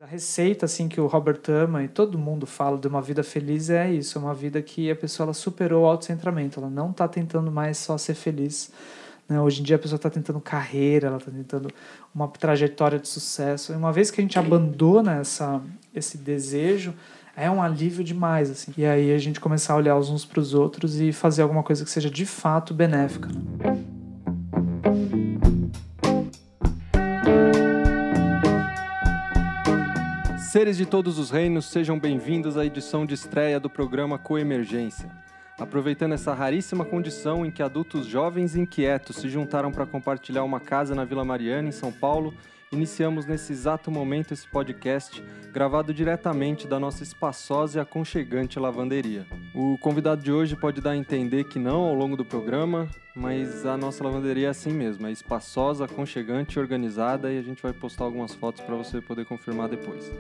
A receita, assim, que o Robert Thurman e todo mundo fala de uma vida feliz é isso, é uma vida que a pessoa ela superou o autocentramento, ela não está tentando mais só ser feliz, né? Hoje em dia a pessoa está tentando carreira, ela está tentando uma trajetória de sucesso, e uma vez que a gente abandona esse desejo, é um alívio demais, assim. E aí a gente começar a olhar uns para os outros e fazer alguma coisa que seja de fato benéfica, né? Seres de todos os reinos, sejam bem-vindos à edição de estreia do programa Coemergência. Aproveitando essa raríssima condição em que adultos jovens e inquietos se juntaram para compartilhar uma casa na Vila Mariana, em São Paulo, iniciamos nesse exato momento esse podcast, gravado diretamente da nossa espaçosa e aconchegante lavanderia. O convidado de hoje pode dar a entender que não ao longo do programa, mas a nossa lavanderia é assim mesmo, é espaçosa, aconchegante e organizada, e a gente vai postar algumas fotos para você poder confirmar depois.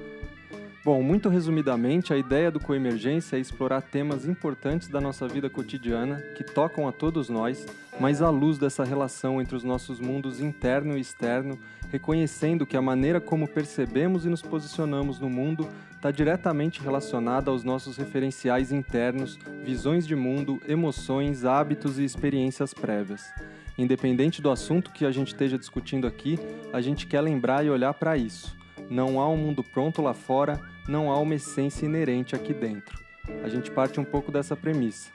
Bom, muito resumidamente, a ideia do Coemergência é explorar temas importantes da nossa vida cotidiana, que tocam a todos nós, mas à luz dessa relação entre os nossos mundos interno e externo, reconhecendo que a maneira como percebemos e nos posicionamos no mundo está diretamente relacionada aos nossos referenciais internos, visões de mundo, emoções, hábitos e experiências prévias. Independente do assunto que a gente esteja discutindo aqui, a gente quer lembrar e olhar para isso. Não há um mundo pronto lá fora, não há uma essência inerente aqui dentro. A gente parte um pouco dessa premissa,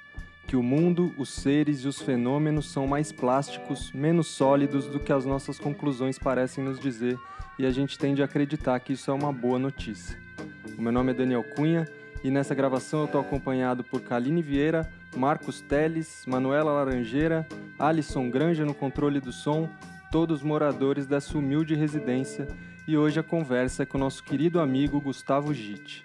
que o mundo, os seres e os fenômenos são mais plásticos, menos sólidos do que as nossas conclusões parecem nos dizer, e a gente tende a acreditar que isso é uma boa notícia. O meu nome é Daniel Cunha, e nessa gravação eu estou acompanhado por Kaline Vieira, Marcos Teles, Manuela Laranjeira, Alisson Granja no controle do som, todos moradores dessa humilde residência, e hoje a conversa é com o nosso querido amigo Gustavo Gitt.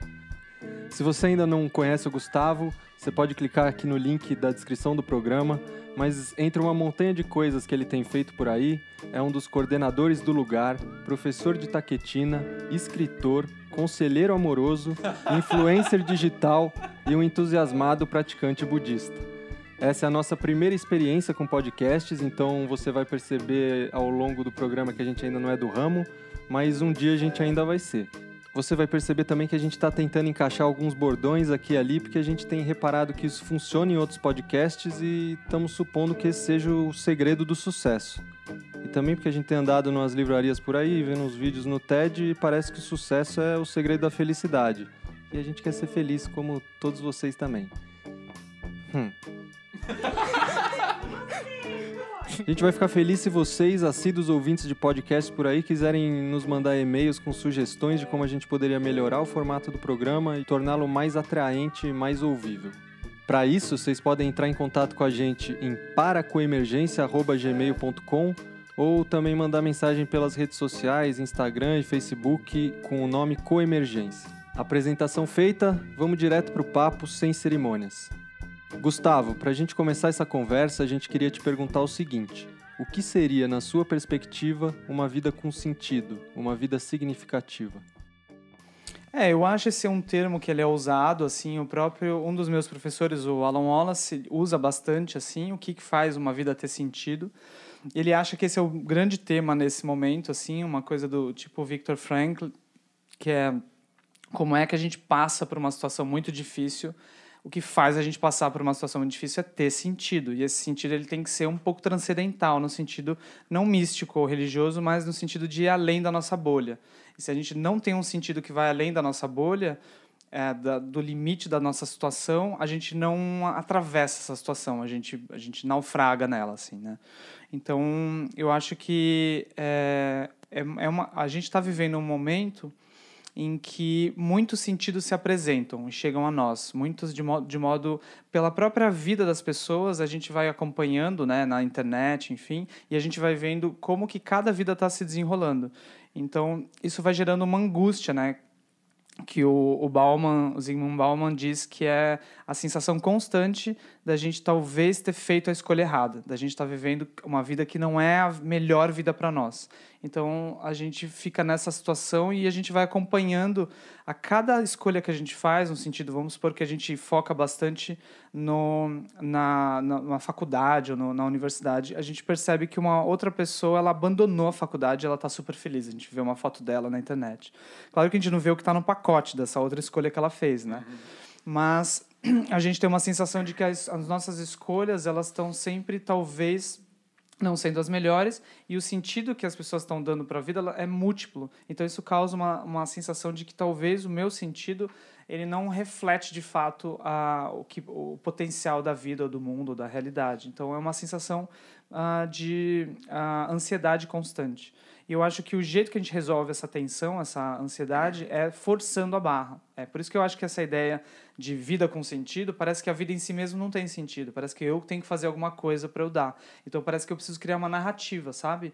Se você ainda não conhece o Gustavo, você pode clicar aqui no link da descrição do programa, mas entre uma montanha de coisas que ele tem feito por aí, é um dos coordenadores do lugar, professor de taquetina, escritor, conselheiro amoroso, influencer digital e um entusiasmado praticante budista. Essa é a nossa primeira experiência com podcasts, então você vai perceber ao longo do programa que a gente ainda não é do ramo, mas um dia a gente ainda vai ser. Você vai perceber também que a gente está tentando encaixar alguns bordões aqui e ali, porque a gente tem reparado que isso funciona em outros podcasts e estamos supondo que esse seja o segredo do sucesso. E também porque a gente tem andado nas livrarias por aí, vendo os vídeos no TED e parece que o sucesso é o segredo da felicidade. E a gente quer ser feliz como todos vocês também. A gente vai ficar feliz se vocês, assíduos ouvintes de podcast por aí, quiserem nos mandar e-mails com sugestões de como a gente poderia melhorar o formato do programa e torná-lo mais atraente e mais ouvível. Para isso, vocês podem entrar em contato com a gente em paracoemergência@gmail.com ou também mandar mensagem pelas redes sociais, Instagram e Facebook com o nome Coemergência. Apresentação feita, vamos direto para o papo sem cerimônias. Gustavo, para a gente começar essa conversa, a gente queria te perguntar o seguinte: o que seria, na sua perspectiva, uma vida com sentido, uma vida significativa? Eu acho esse um termo que ele é usado, assim, um dos meus professores, o Alan Wallace, usa bastante, assim, o que faz uma vida ter sentido. Ele acha que esse é o grande tema nesse momento, assim, uma coisa do tipo Viktor Frankl, que é como é que a gente passa por uma situação muito difícil. O que faz a gente passar por uma situação muito difícil é ter sentido. E esse sentido ele tem que ser um pouco transcendental, no sentido não místico ou religioso, mas no sentido de ir além da nossa bolha. E se a gente não tem um sentido que vai além da nossa bolha, do limite da nossa situação, a gente não atravessa essa situação, a gente naufraga nela, assim, né? Então, eu acho que a gente está vivendo um momento em que muitos sentidos se apresentam e chegam a nós, muitos de modo pela própria vida das pessoas, a gente vai acompanhando, né, na internet, enfim, e a gente vai vendo como que cada vida está se desenrolando. Então, isso vai gerando uma angústia, né, que o Zygmunt Bauman diz que é a sensação constante da gente talvez ter feito a escolha errada, da gente estar vivendo uma vida que não é a melhor vida para nós. Então, a gente fica nessa situação e a gente vai acompanhando a cada escolha que a gente faz, no sentido, vamos supor que a gente foca bastante na faculdade ou na universidade, a gente percebe que uma outra pessoa, ela abandonou a faculdade e ela está super feliz. A gente vê uma foto dela na internet. Claro que a gente não vê o que está no pacote dessa outra escolha que ela fez, né? Mas a gente tem uma sensação de que as nossas escolhas, elas estão sempre, talvez, não sendo as melhores, e o sentido que as pessoas estão dando para a vida é múltiplo. Então, isso causa uma sensação de que talvez o meu sentido ele não reflete, de fato, o potencial da vida, ou do mundo, ou da realidade. Então, é uma sensação de ansiedade constante. E eu acho que o jeito que a gente resolve essa tensão, essa ansiedade, é forçando a barra. É por isso que eu acho que essa ideia de vida com sentido, parece que a vida em si mesmo não tem sentido. Parece que eu tenho que fazer alguma coisa para eu dar. Então parece que eu preciso criar uma narrativa, sabe?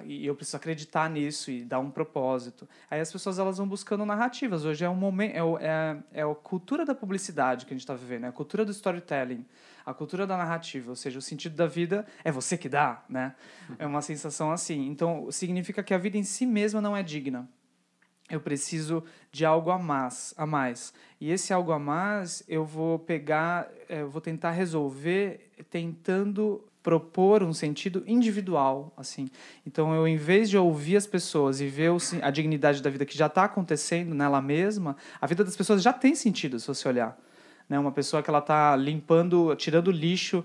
E eu preciso acreditar nisso e dar um propósito. Aí as pessoas elas vão buscando narrativas. Hoje é um momento, é a cultura da publicidade que a gente está vivendo, é a cultura do storytelling, a cultura da narrativa, ou seja, o sentido da vida é você que dá, né? É uma sensação assim. Então significa que a vida em si mesma não é digna. Eu preciso de algo a mais. E esse algo a mais eu vou vou tentar resolver tentando propor um sentido individual, assim. Então, eu, em vez de ouvir as pessoas e ver a dignidade da vida que já está acontecendo nela mesma, a vida das pessoas já tem sentido, se você olhar. Né? Uma pessoa que ela está tirando lixo,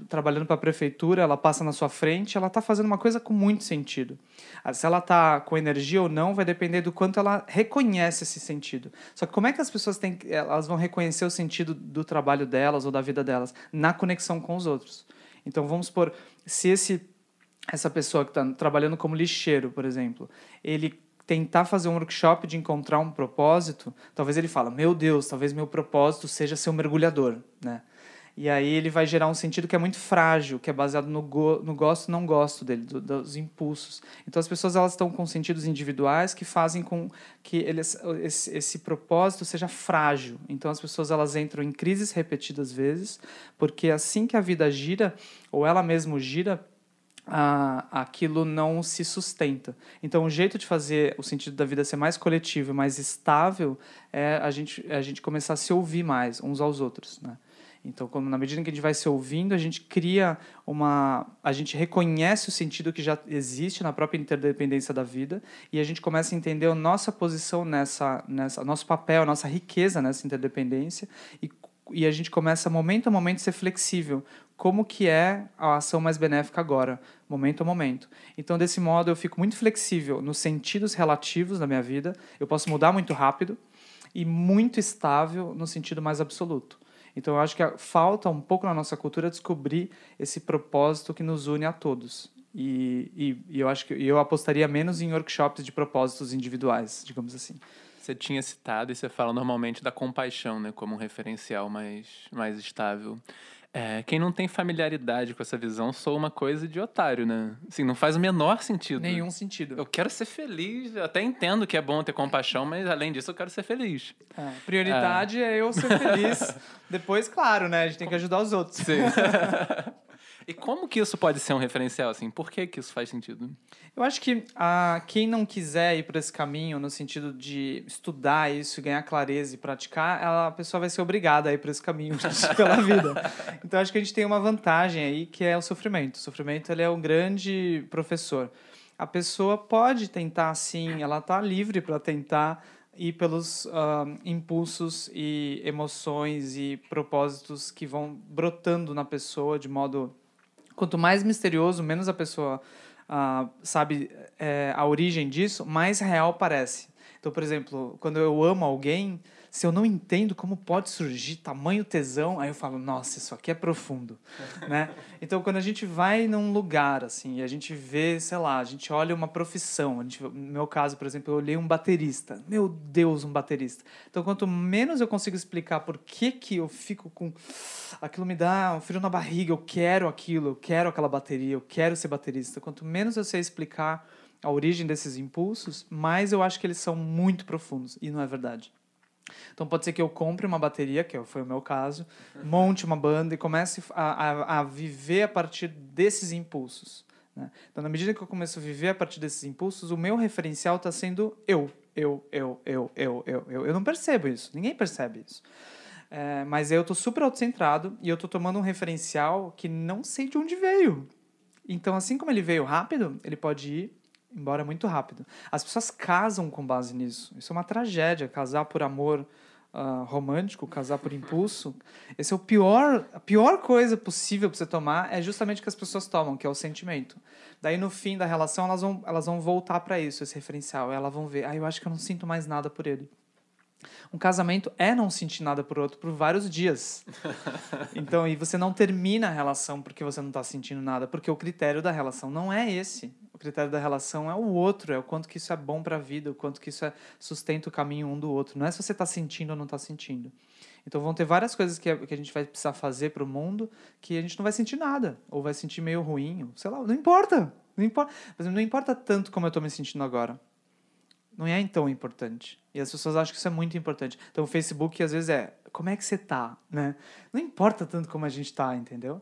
trabalhando para a prefeitura, ela passa na sua frente, ela está fazendo uma coisa com muito sentido. Se ela está com energia ou não, vai depender do quanto ela reconhece esse sentido. Só que como é que as pessoas elas vão reconhecer o sentido do trabalho delas ou da vida delas? Na conexão com os outros. Então, vamos supor, se essa pessoa que está trabalhando como lixeiro, por exemplo, ele tentar fazer um workshop de encontrar um propósito, talvez ele fala, meu Deus, talvez meu propósito seja ser um mergulhador, né? E aí ele vai gerar um sentido que é muito frágil, que é baseado no gosto e não gosto dele, dos impulsos. Então as pessoas elas estão com sentidos individuais que fazem com que esse propósito seja frágil. Então as pessoas elas entram em crises repetidas vezes, porque assim que a vida gira, ou ela mesma gira, aquilo não se sustenta. Então, o jeito de fazer o sentido da vida ser mais coletivo e mais estável é a gente começar a se ouvir mais uns aos outros, né? Então, na medida em que a gente vai se ouvindo, a gente a gente reconhece o sentido que já existe na própria interdependência da vida e a gente começa a entender a nossa posição nosso papel, a nossa riqueza nessa interdependência e a gente começa, momento a momento, a ser flexível. Como que é a ação mais benéfica agora, momento a momento. Então, desse modo, eu fico muito flexível nos sentidos relativos da minha vida, eu posso mudar muito rápido e muito estável no sentido mais absoluto. Então, eu acho que falta um pouco na nossa cultura descobrir esse propósito que nos une a todos. E eu acho que eu apostaria menos em workshops de propósitos individuais, digamos assim. Você tinha citado e você fala normalmente da compaixão, né, como um referencial mais estável. Quem não tem familiaridade com essa visão soa uma coisa de otário, né? Assim, não faz o menor sentido. Nenhum sentido. Eu quero ser feliz, eu até entendo que é bom ter compaixão, mas além disso eu quero ser feliz. Prioridade é eu ser feliz. Depois, claro, né? A gente tem que ajudar os outros. Sim. E como que isso pode ser um referencial, assim? Por que isso faz sentido? Eu acho que quem não quiser ir por esse caminho, no sentido de estudar isso, ganhar clareza e praticar, a pessoa vai ser obrigada a ir por esse caminho pela vida. Então, acho que a gente tem uma vantagem aí, que é o sofrimento. O sofrimento ele é um grande professor. A pessoa pode tentar, sim, ela está livre para tentar ir pelos impulsos e emoções e propósitos que vão brotando na pessoa de modo... Quanto mais misterioso, menos a pessoa sabe a origem disso, mais real parece. Então, por exemplo, quando eu amo alguém, se eu não entendo como pode surgir tamanho tesão, aí eu falo, nossa, isso aqui é profundo, né? Então, quando a gente vai num lugar, assim, e a gente vê, sei lá, a gente olha uma profissão, no meu caso, por exemplo, eu olhei um baterista. Meu Deus, um baterista. Então, quanto menos eu consigo explicar por que eu fico com... Aquilo me dá um frio na barriga, eu quero aquilo, eu quero aquela bateria, eu quero ser baterista. Quanto menos eu sei explicar a origem desses impulsos, mais eu acho que eles são muito profundos, e não é verdade. Então pode ser que eu compre uma bateria, que foi o meu caso, monte uma banda e comece a viver a partir desses impulsos, né? Então, na medida que eu começo a viver a partir desses impulsos, o meu referencial está sendo eu. Eu não percebo isso, ninguém percebe isso. Mas eu estou super autocentrado e eu estou tomando um referencial que não sei de onde veio. Então, assim como ele veio rápido, ele pode ir embora muito rápido. As pessoas casam com base nisso. Isso é uma tragédia, casar por amor romântico, casar por impulso. Esse é a pior coisa possível para você tomar, é justamente o que as pessoas tomam, que é o sentimento. Daí, no fim da relação, elas vão voltar para isso, esse referencial. Elas vão ver, eu acho que eu não sinto mais nada por ele. Um casamento é não sentir nada por outro por vários dias. Então, e você não termina a relação porque você não está sentindo nada, porque o critério da relação não é esse. O critério da relação é o outro, é o quanto que isso é bom para a vida, o quanto que isso sustenta o caminho um do outro. Não é se você está sentindo ou não está sentindo. Então, vão ter várias coisas que a gente vai precisar fazer para o mundo que a gente não vai sentir nada, ou vai sentir meio ruim, ou, sei lá, não importa. Não importa. Mas não importa tanto como eu estou me sentindo agora. Não é tão importante. E as pessoas acham que isso é muito importante. Então, o Facebook, às vezes, como é que você tá, né? Não importa tanto como a gente tá, entendeu?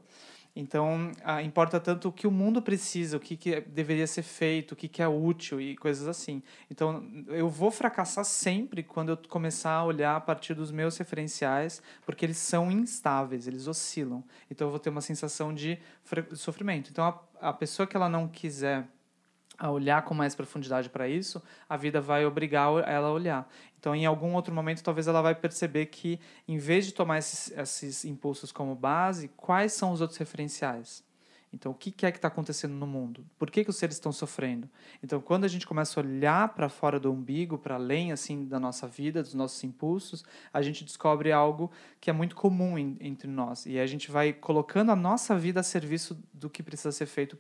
Então, importa tanto o que o mundo precisa, o que deveria ser feito, o que é útil e coisas assim. Então, eu vou fracassar sempre quando eu começar a olhar a partir dos meus referenciais, porque eles são instáveis, eles oscilam. Então, eu vou ter uma sensação de sofrimento. Então, a pessoa que ela não quiser a olhar com mais profundidade para isso, a vida vai obrigar ela a olhar. Então, em algum outro momento, talvez ela vai perceber que, em vez de tomar esses impulsos como base, quais são os outros referenciais? Então, o que é que está acontecendo no mundo? Por que os seres estão sofrendo? Então, quando a gente começa a olhar para fora do umbigo, para além assim da nossa vida, dos nossos impulsos, a gente descobre algo que é muito comum entre nós. E a gente vai colocando a nossa vida a serviço do que precisa ser feito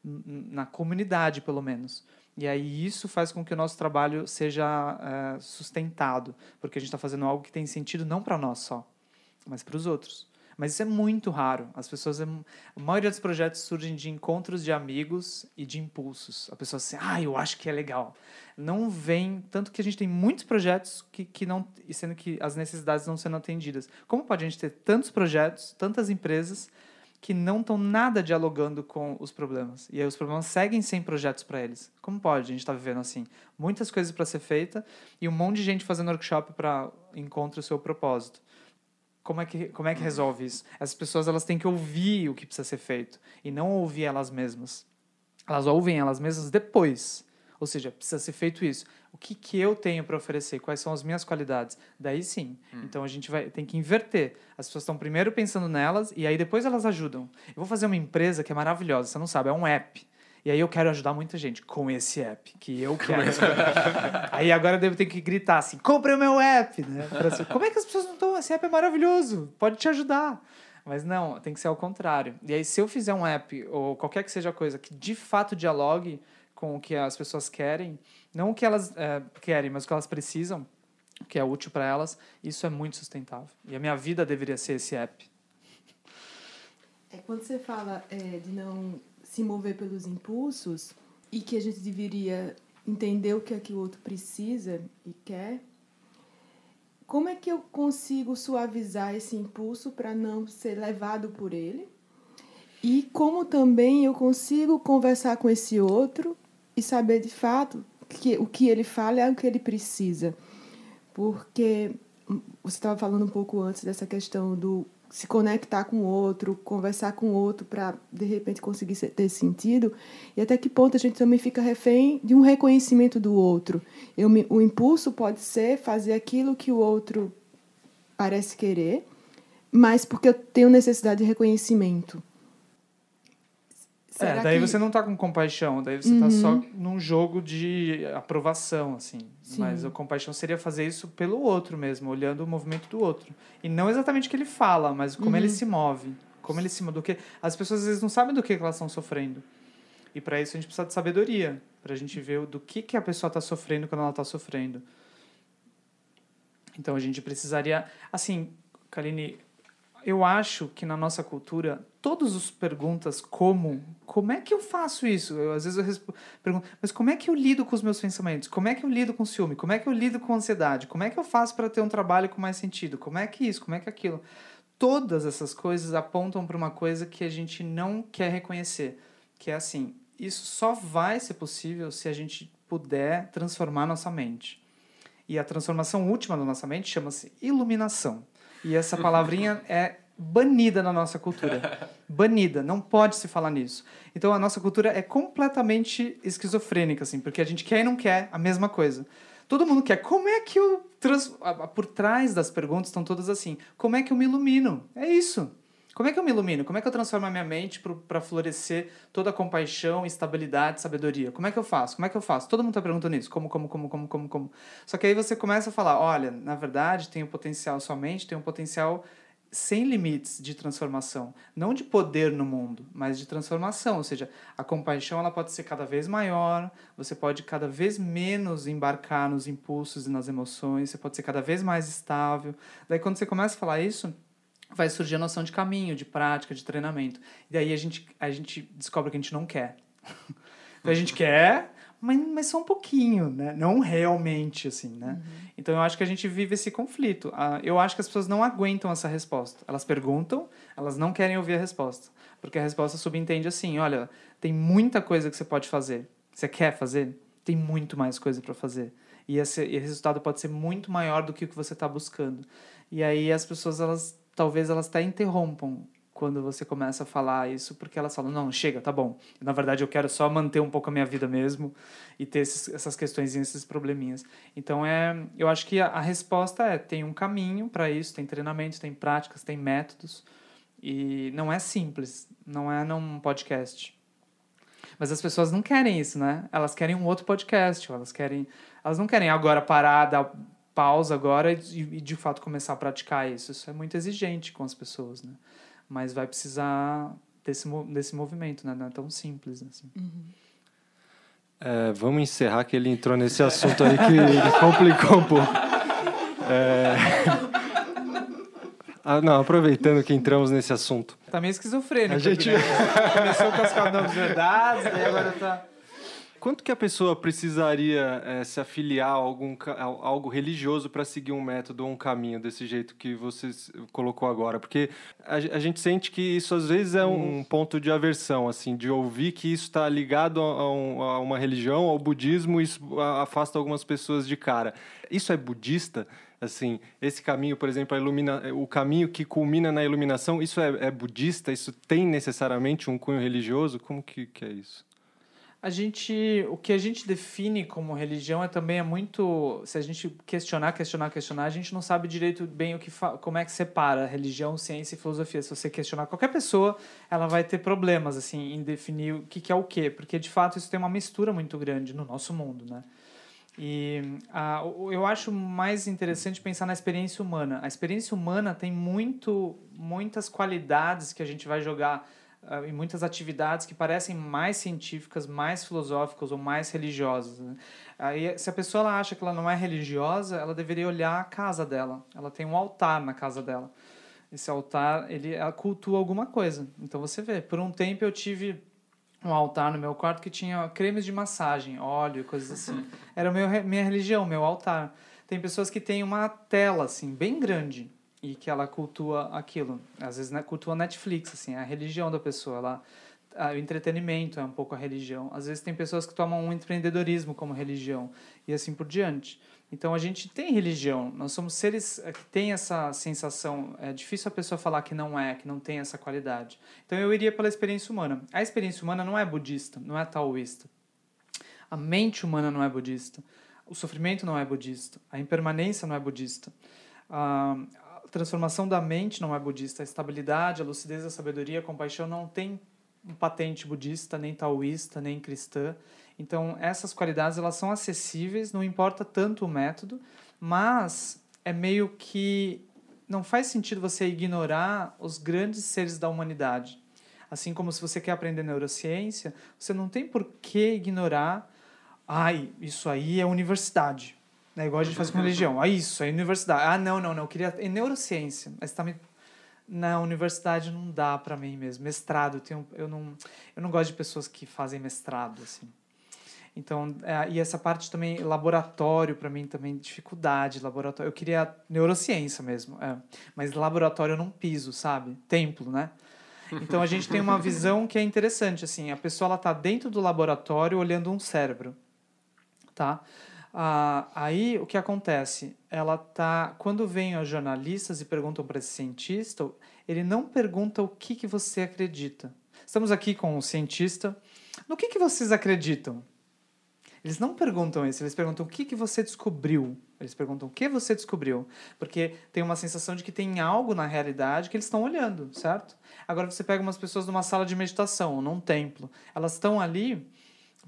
na comunidade, pelo menos. E aí isso faz com que o nosso trabalho seja sustentado, porque a gente está fazendo algo que tem sentido não para nós só, mas para os outros. Mas isso é muito raro. A maioria dos projetos surgem de encontros de amigos e de impulsos. A pessoa assim, eu acho que é legal. Não vem, tanto que a gente tem muitos projetos que não, sendo que as necessidades não sendo atendidas. Como pode a gente ter tantos projetos, tantas empresas que não estão nada dialogando com os problemas? E aí os problemas seguem sem projetos para eles. Como pode a gente estar vivendo assim? Muitas coisas para ser feita e um monte de gente fazendo workshop para encontrar o seu propósito. Como é que resolve isso? Essas pessoas elas têm que ouvir o que precisa ser feito e não ouvir elas mesmas. Elas ouvem elas mesmas depois. Ou seja, precisa ser feito isso. O que eu tenho para oferecer? Quais são as minhas qualidades? Daí sim. Então a gente tem que inverter. As pessoas estão primeiro pensando nelas e aí depois elas ajudam. Eu vou fazer uma empresa que é maravilhosa, você não sabe, é um app. E aí eu quero ajudar muita gente com esse app, que eu quero. Aí agora eu devo ter que gritar assim, compre o meu app, né? Como é que as pessoas não estão? Esse app é maravilhoso, pode te ajudar. Mas não, tem que ser ao contrário. E aí se eu fizer um app, ou qualquer que seja a coisa, que de fato dialogue com o que as pessoas querem, não o que elas querem, mas o que elas precisam, que é útil para elas, isso é muito sustentável. E a minha vida deveria ser esse app. Quando você fala de não se mover pelos impulsos e que a gente deveria entender o que é que o outro precisa e quer, como é que eu consigo suavizar esse impulso para não ser levado por ele? E como também eu consigo conversar com esse outro e saber de fato que o que ele fala é o que ele precisa? Porque você estava falando um pouco antes dessa questão do se conectar com o outro, conversar com o outro para, de repente, conseguir ter sentido. E até que ponto a gente também fica refém de um reconhecimento do outro. O impulso pode ser fazer aquilo que o outro parece querer, mas porque eu tenho necessidade de reconhecimento. Daí você não está com compaixão, daí você está só num jogo de aprovação, assim. Sim. Mas a compaixão seria fazer isso pelo outro mesmo, olhando o movimento do outro. E não exatamente o que ele fala, mas como ele se move. Como ele se move. As pessoas às vezes não sabem do que elas estão sofrendo. E para isso a gente precisa de sabedoria, para a gente ver do que a pessoa está sofrendo quando ela está sofrendo. Então a gente precisaria... Assim, Kaline, eu acho que na nossa cultura, todas as perguntas como é que eu faço isso? Às vezes eu pergunto, mas como é que eu lido com os meus pensamentos? Como é que eu lido com ciúme? Como é que eu lido com ansiedade? Como é que eu faço para ter um trabalho com mais sentido? Como é que isso? Como é que aquilo? Todas essas coisas apontam para uma coisa que a gente não quer reconhecer, que é assim, isso só vai ser possível se a gente puder transformar nossa mente. E a transformação última da nossa mente chama-se iluminação. E essa palavrinha é banida na nossa cultura. Banida, não pode se falar nisso. Então a nossa cultura é completamente esquizofrênica, assim, porque a gente quer e não quer a mesma coisa. Todo mundo quer. Como é que eu... Por trás das perguntas estão todas assim. Como é que eu me ilumino? É isso. Como é que eu me ilumino? Como é que eu transformo a minha mente para florescer toda a compaixão, estabilidade, sabedoria? Como é que eu faço? Como é que eu faço? Todo mundo está perguntando isso. Como? Só que aí você começa a falar, olha, na verdade, tem um potencial, sua mente tem um potencial sem limites de transformação. Não de poder no mundo, mas de transformação. Ou seja, a compaixão ela pode ser cada vez maior, você pode cada vez menos embarcar nos impulsos e nas emoções, você pode ser cada vez mais estável. Daí quando você começa a falar isso, vai surgir a noção de caminho, de prática, de treinamento. E daí a gente descobre que a gente não quer. Então a gente quer, mas só um pouquinho, né? Não realmente, assim, né? Então eu acho que a gente vive esse conflito. Eu acho que as pessoas não aguentam essa resposta. Elas perguntam, elas não querem ouvir a resposta. Porque a resposta subentende assim, olha, tem muita coisa que você pode fazer. Você quer fazer? Tem muito mais coisa para fazer. E esse resultado pode ser muito maior do que o que você está buscando. E aí as pessoas, talvez elas até interrompam quando você começa a falar isso, porque elas falam, não, chega, tá bom. Na verdade, eu quero só manter um pouco a minha vida mesmo e ter essas questões e esses probleminhas. Então, eu acho que a resposta tem um caminho para isso, tem treinamentos, tem práticas, tem métodos, e não é simples, não é num podcast. Mas as pessoas não querem isso, né? Elas querem um outro podcast, elas não querem agora parar, dar pausa agora e de fato começar a praticar isso. Isso é muito exigente com as pessoas, né? Mas vai precisar desse movimento, né? Não é tão simples assim. Vamos encerrar que ele entrou nesse assunto aí que complicou um pouco. Não, aproveitando que entramos nesse assunto. Tá meio esquizofrênico. A gente começou com as 4 verdades, e agora tá... Quanto que a pessoa precisaria se afiliar a algo religioso para seguir um método ou um caminho desse jeito que você colocou agora? Porque a gente sente que isso às vezes é um ponto de aversão, assim, de ouvir que isso está ligado a uma religião, ao budismo, e isso afasta algumas pessoas de cara. Isso é budista? Assim, esse caminho, por exemplo, o caminho que culmina na iluminação, isso é budista? Isso tem necessariamente um cunho religioso? Como que é isso? O que a gente define como religião também é muito... Se a gente questionar, a gente não sabe direito bem como é que separa religião, ciência e filosofia. Se você questionar qualquer pessoa, ela vai ter problemas assim, em definir o que é o quê. Porque, de fato, isso tem uma mistura muito grande no nosso mundo, né? E eu acho mais interessante pensar na experiência humana. A experiência humana tem muitas qualidades que a gente vai jogar em muitas atividades que parecem mais científicas, mais filosóficas ou mais religiosas, né? Aí, se a pessoa ela acha que ela não é religiosa, ela deveria olhar a casa dela. Ela tem um altar na casa dela. Esse altar, ela cultua alguma coisa. Então você vê, por um tempo eu tive um altar no meu quarto que tinha cremes de massagem, óleo, coisas assim. Era minha religião, meu altar. Tem pessoas que têm uma tela assim bem grande e que ela cultua aquilo. Às vezes cultua Netflix, assim, é a religião da pessoa. O entretenimento é um pouco a religião. Às vezes tem pessoas que tomam um empreendedorismo como religião e assim por diante. Então a gente tem religião, nós somos seres que têm essa sensação. É difícil a pessoa falar que não tem essa qualidade. Então eu iria pela experiência humana. A experiência humana não é budista, não é taoísta. A mente humana não é budista. O sofrimento não é budista. A impermanência não é budista. A transformação da mente não é budista. A estabilidade, a lucidez, a sabedoria, a compaixão não tem um patente budista, nem taoísta, nem cristã. Então, essas qualidades elas são acessíveis, não importa tanto o método, mas é meio que não faz sentido você ignorar os grandes seres da humanidade. Assim como se você quer aprender neurociência, você não tem por que ignorar, isso aí é universidade. É igual a gente faz com religião. Isso é universidade. Não, eu queria... É neurociência. Mas Na universidade não dá para mim mesmo. Mestrado, eu não gosto de pessoas que fazem mestrado, assim. Então, e essa parte também, laboratório, para mim também, dificuldade, laboratório. Eu queria neurociência mesmo, mas laboratório eu não piso, sabe? Templo, né? Então, a gente tem uma visão que é interessante, assim, a pessoa, ela tá dentro do laboratório olhando um cérebro, tá? Aí, o que acontece? Quando vêm os jornalistas e perguntam para esse cientista, ele não pergunta o que você acredita. Estamos aqui com um cientista. No que vocês acreditam? Eles não perguntam isso, eles perguntam o que você descobriu. Eles perguntam o que você descobriu. Porque tem uma sensação de que tem algo na realidade que eles estão olhando, certo? Agora você pega umas pessoas numa sala de meditação, ou num templo. Elas estão ali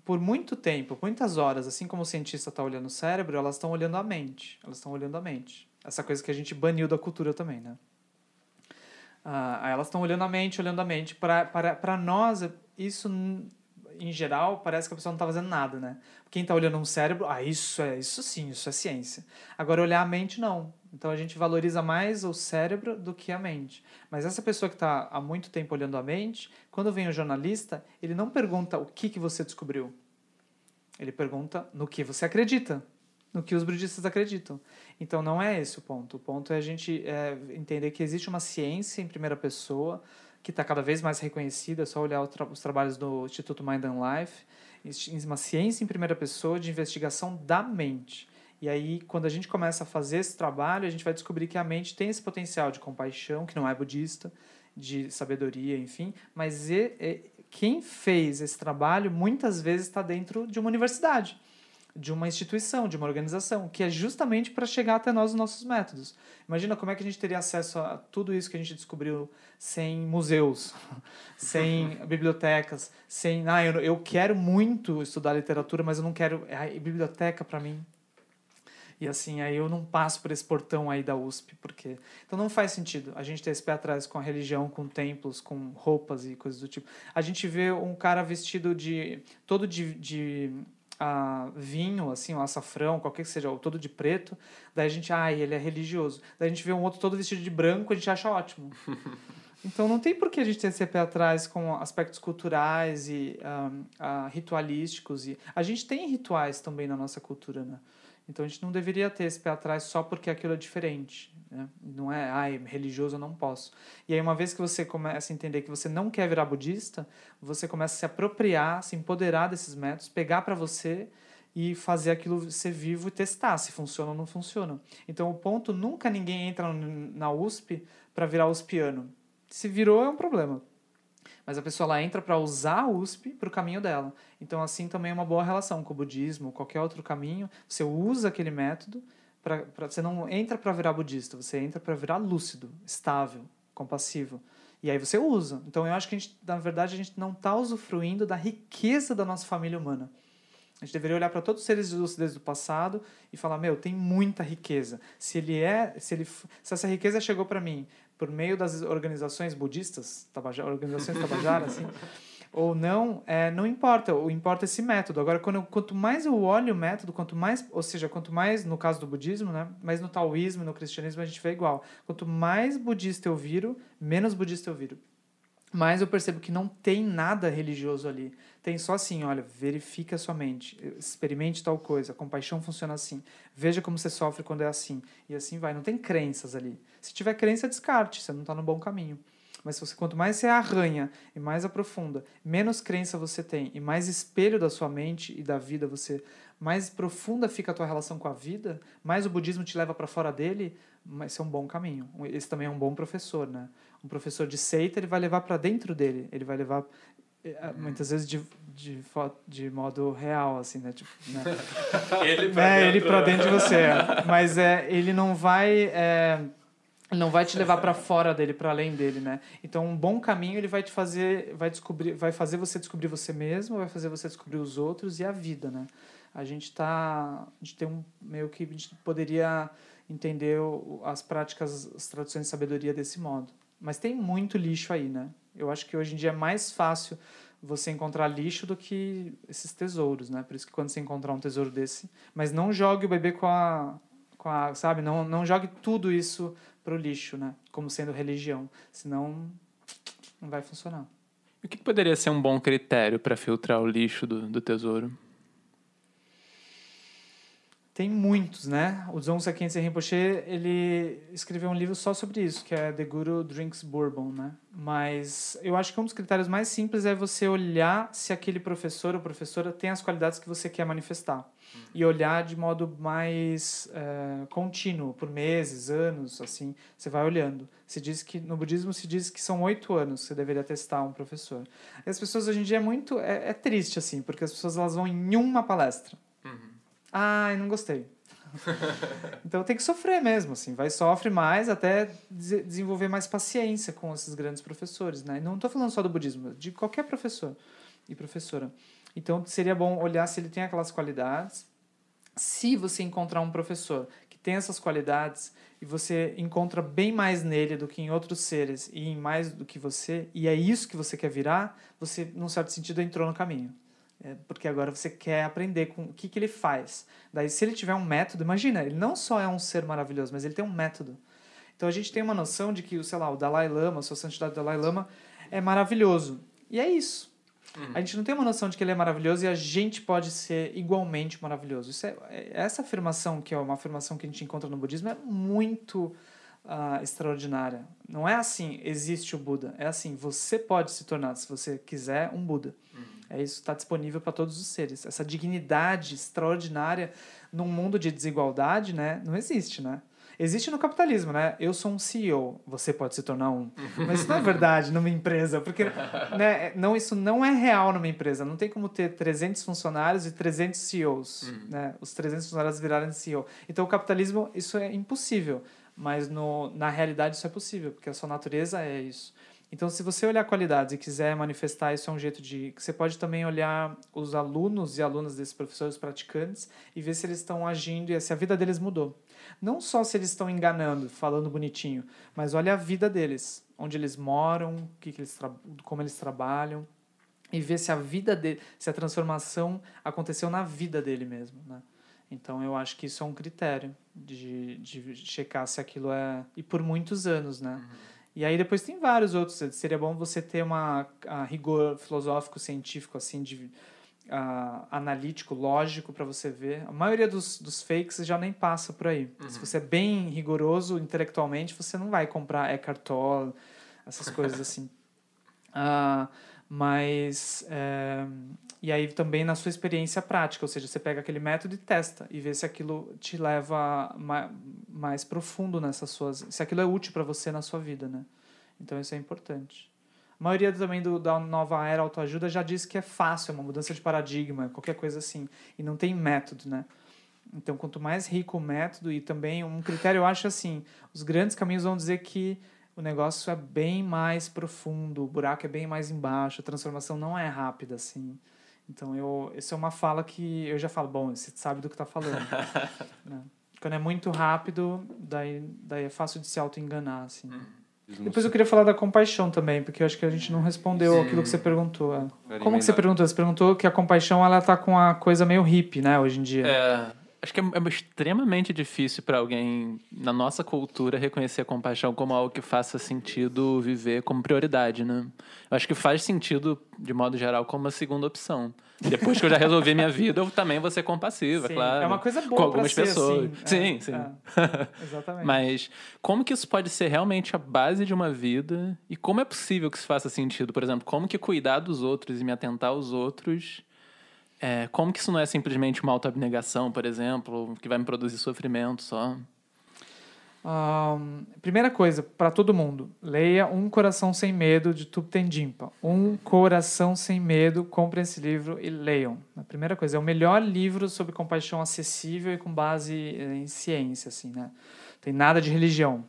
por muito tempo, muitas horas, assim como o cientista está olhando o cérebro, elas estão olhando a mente. Elas estão olhando a mente. Essa coisa que a gente baniu da cultura também, né? Elas estão olhando a mente, olhando a mente. Para nós, isso, em geral, parece que a pessoa não está fazendo nada, né? Quem está olhando um cérebro, isso sim, isso é ciência. Agora, olhar a mente, não. Então, a gente valoriza mais o cérebro do que a mente. Mas essa pessoa que está há muito tempo olhando a mente, quando vem o jornalista, ele não pergunta o que você descobriu. Ele pergunta no que você acredita, no que os budistas acreditam. Então, não é esse o ponto. O ponto é a gente entender que existe uma ciência em primeira pessoa que está cada vez mais reconhecida. É só olhar os trabalhos do Instituto Mind and Life. Uma ciência em primeira pessoa de investigação da mente. E aí, quando a gente começa a fazer esse trabalho, a gente vai descobrir que a mente tem esse potencial de compaixão, que não é budista, de sabedoria, enfim. Mas quem fez esse trabalho, muitas vezes, está dentro de uma universidade, de uma instituição, de uma organização, que é justamente para chegar até nós os nossos métodos. Imagina como é que a gente teria acesso a tudo isso que a gente descobriu sem museus, sem bibliotecas, sem... eu quero muito estudar literatura, mas eu não quero... biblioteca para mim. E assim, aí eu não passo por esse portão aí da USP, porque... Então não faz sentido a gente ter esse pé atrás com a religião, com templos, com roupas e coisas do tipo. A gente vê um cara vestido todo de vinho, assim, um açafrão, qualquer que seja, ou todo de preto, daí a gente, ele é religioso. Daí a gente vê um outro todo vestido de branco, a gente acha ótimo. Então não tem por que a gente ter esse pé atrás com aspectos culturais e ritualísticos. A gente tem rituais também na nossa cultura, né? Então a gente não deveria ter esse pé atrás só porque aquilo é diferente, né? Não é, religioso eu não posso. E aí uma vez que você começa a entender que você não quer virar budista, você começa a se apropriar, se empoderar desses métodos, pegar para você e fazer aquilo ser vivo e testar se funciona ou não funciona. Então o ponto, nunca ninguém entra na USP para virar uspiano. Se virou é um problema. Mas a pessoa lá entra para usar a USP para o caminho dela. Então, assim, também é uma boa relação com o budismo, qualquer outro caminho. Você usa aquele método, você não entra para virar budista, você entra para virar lúcido, estável, compassivo. E aí você usa. Então, eu acho que, na verdade, a gente não está usufruindo da riqueza da nossa família humana. A gente deveria olhar para todos os seres de lucidez do passado e falar, tem muita riqueza. Se essa riqueza chegou para mim por meio das organizações budistas, organizações tabajaras, assim, ou não, não importa. O importa é esse método. Agora, quanto mais eu olho o método, quanto mais no caso do budismo, né, mas no taoísmo, no cristianismo, a gente vê igual. Quanto mais budista eu viro, menos budista eu viro. Mas eu percebo que não tem nada religioso ali. Tem só assim, olha, verifique a sua mente, experimente tal coisa, a compaixão funciona assim, veja como você sofre quando é assim, e assim vai. Não tem crenças ali. Se tiver crença, descarte, você não está no bom caminho. Mas quanto mais você arranha e mais aprofunda, menos crença você tem e mais espelho da sua mente e da vida mais profunda fica a tua relação com a vida, mais o budismo te leva para fora dele, mas esse é um bom caminho. Esse também é um bom professor, né? Um professor de seita, ele vai levar para dentro dele, ele vai levar muitas vezes de modo real, assim, né? Tipo, né? Ele para dentro de você. Mas ele não vai te levar para fora dele, para além dele, né? Então, um bom caminho ele vai vai fazer você descobrir você mesmo, vai fazer você descobrir os outros e a vida, né? A gente tem meio que a gente poderia entender as práticas, as tradições de sabedoria desse modo. Mas tem muito lixo aí, né? Eu acho que hoje em dia é mais fácil você encontrar lixo do que esses tesouros, né? Por isso que quando você encontrar um tesouro desse... Mas não jogue o bebê com sabe? Não jogue tudo isso pro lixo, né? Como sendo religião. Senão, não vai funcionar. E o que poderia ser um bom critério para filtrar o lixo do tesouro? Tem muitos, né? O Dzongsa Khyentse Rinpoche, ele escreveu um livro só sobre isso, que é The Guru Drinks Bourbon, né? Mas eu acho que um dos critérios mais simples é você olhar se aquele professor ou professora tem as qualidades que você quer manifestar. E olhar de modo mais contínuo, por meses, anos, assim, você vai olhando. No budismo se diz que são 8 anos que você deveria testar um professor. E as pessoas hoje em dia é triste, assim, porque as pessoas elas vão em uma palestra. Ai, não gostei. Então tem que sofrer mesmo, assim. Sofre mais até desenvolver mais paciência com esses grandes professores, né? Não estou falando só do budismo, de qualquer professor e professora. Então seria bom olhar se ele tem aquelas qualidades. Se você encontrar um professor que tem essas qualidades e você encontra bem mais nele do que em outros seres e em mais do que você, e é isso que você quer virar, você, num certo sentido, entrou no caminho. Porque agora você quer aprender com o que ele faz. Daí, se ele tiver um método, imagina, ele não só é um ser maravilhoso, mas ele tem um método. Então, a gente tem uma noção de que, sei lá, o Dalai Lama, a Sua Santidade Dalai Lama, é maravilhoso. E é isso. A gente não tem uma noção de que ele é maravilhoso e a gente pode ser igualmente maravilhoso. Essa afirmação, que é uma afirmação que a gente encontra no budismo, é muito extraordinária. Não é assim, existe o Buda. É assim, você pode se tornar, se você quiser, um Buda. Isso está disponível para todos os seres. Essa dignidade extraordinária num mundo de desigualdade, né, não existe, né? Existe no capitalismo, né? Eu sou um CEO, você pode se tornar um. Mas isso não é verdade numa empresa, porque né, isso não é real numa empresa. Não tem como ter 300 funcionários e 300 CEOs, né? Os 300 funcionários virarem CEO. Então, o capitalismo, isso é impossível. Mas na realidade isso é possível, porque a sua natureza é isso. Então, se você olhar qualidades e quiser manifestar, isso é um jeito de... Você pode também olhar os alunos e alunas desses professores praticantes e ver se eles estão agindo e se a vida deles mudou. Não só se eles estão enganando, falando bonitinho, mas olha a vida deles, onde eles moram, como eles trabalham, e ver se se a transformação aconteceu na vida dele mesmo, né? Então, eu acho que isso é um critério de checar se aquilo é... E por muitos anos, né? E aí depois tem vários outros. Seria bom você ter rigor filosófico, científico, assim, analítico, lógico, para você ver. A maioria dos fakes já nem passa por aí. Se você é bem rigoroso intelectualmente, você não vai comprar Eckhart Tolle, essas coisas assim. E aí também na sua experiência prática, ou seja, você pega aquele método e testa e vê se aquilo te leva mais profundo se aquilo é útil para você na sua vida, né? Então isso é importante. A maioria também da nova era autoajuda já diz que é fácil, é uma mudança de paradigma, qualquer coisa assim, e não tem método, né? Então quanto mais rico o método, e também um critério, eu acho assim, os grandes caminhos vão dizer que o negócio é bem mais profundo, o buraco é bem mais embaixo, a transformação não é rápida, assim. Então, essa é uma fala que eu já falo, bom, você sabe do que está falando. Né? Quando é muito rápido, daí é fácil de se auto-enganar, assim. Depois eu queria falar da compaixão também, porque eu acho que a gente não respondeu aquilo que você perguntou. Como que você perguntou? Você perguntou que a compaixão, ela tá com a coisa meio hippie, né, hoje em dia. Acho que é extremamente difícil para alguém, na nossa cultura, reconhecer a compaixão como algo que faça sentido viver como prioridade, né? Eu acho que faz sentido, de modo geral, como uma segunda opção. Depois que eu já resolvi minha vida, eu também vou ser compassiva, sim, claro. É uma coisa boa com algumas pessoas. Assim. Sim. Exatamente. Mas como que isso pode ser realmente a base de uma vida? E como é possível que isso faça sentido? Por exemplo, como que cuidar dos outros e me atentar aos outros... como que isso não é simplesmente uma autoabnegação, por exemplo, que vai me produzir sofrimento só? Primeira coisa, para todo mundo, leia Um Coração Sem Medo, de Thupten Jinpa. Um Coração Sem Medo, comprem esse livro e leiam. A primeira coisa, é o melhor livro sobre compaixão acessível e com base em ciência, assim, né? Não tem nada de religião.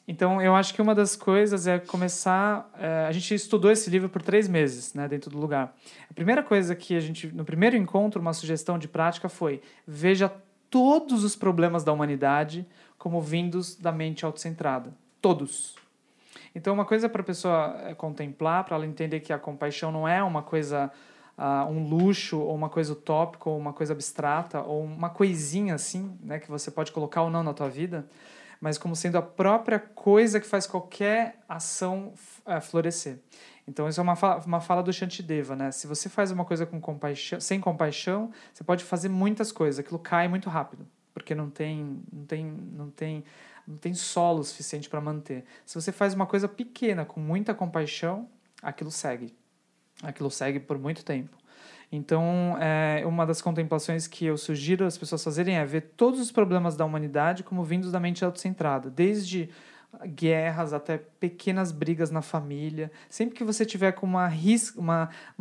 Então, eu acho que uma das coisas é começar... a gente estudou esse livro por 3 meses, né, dentro do lugar. A primeira coisa que no primeiro encontro, uma sugestão de prática foi: veja todos os problemas da humanidade como vindos da mente autocentrada. Todos. Então, uma coisa para a pessoa contemplar, para ela entender que a compaixão não é uma coisa um luxo, ou uma coisa utópica, ou uma coisa abstrata, ou uma coisinha assim, né, que você pode colocar ou não na tua vida, mas como sendo a própria coisa que faz qualquer ação florescer. Então, isso é uma fala do Shantideva, né? Se você faz uma coisa com compaixão, sem compaixão, você pode fazer muitas coisas, aquilo cai muito rápido, porque não tem solo suficiente para manter. Se você faz uma coisa pequena com muita compaixão, aquilo segue por muito tempo. Então, uma das contemplações que eu sugiro as pessoas fazerem é ver todos os problemas da humanidade como vindos da mente autocentrada, desde guerras até pequenas brigas na família. Sempre que você tiver com uma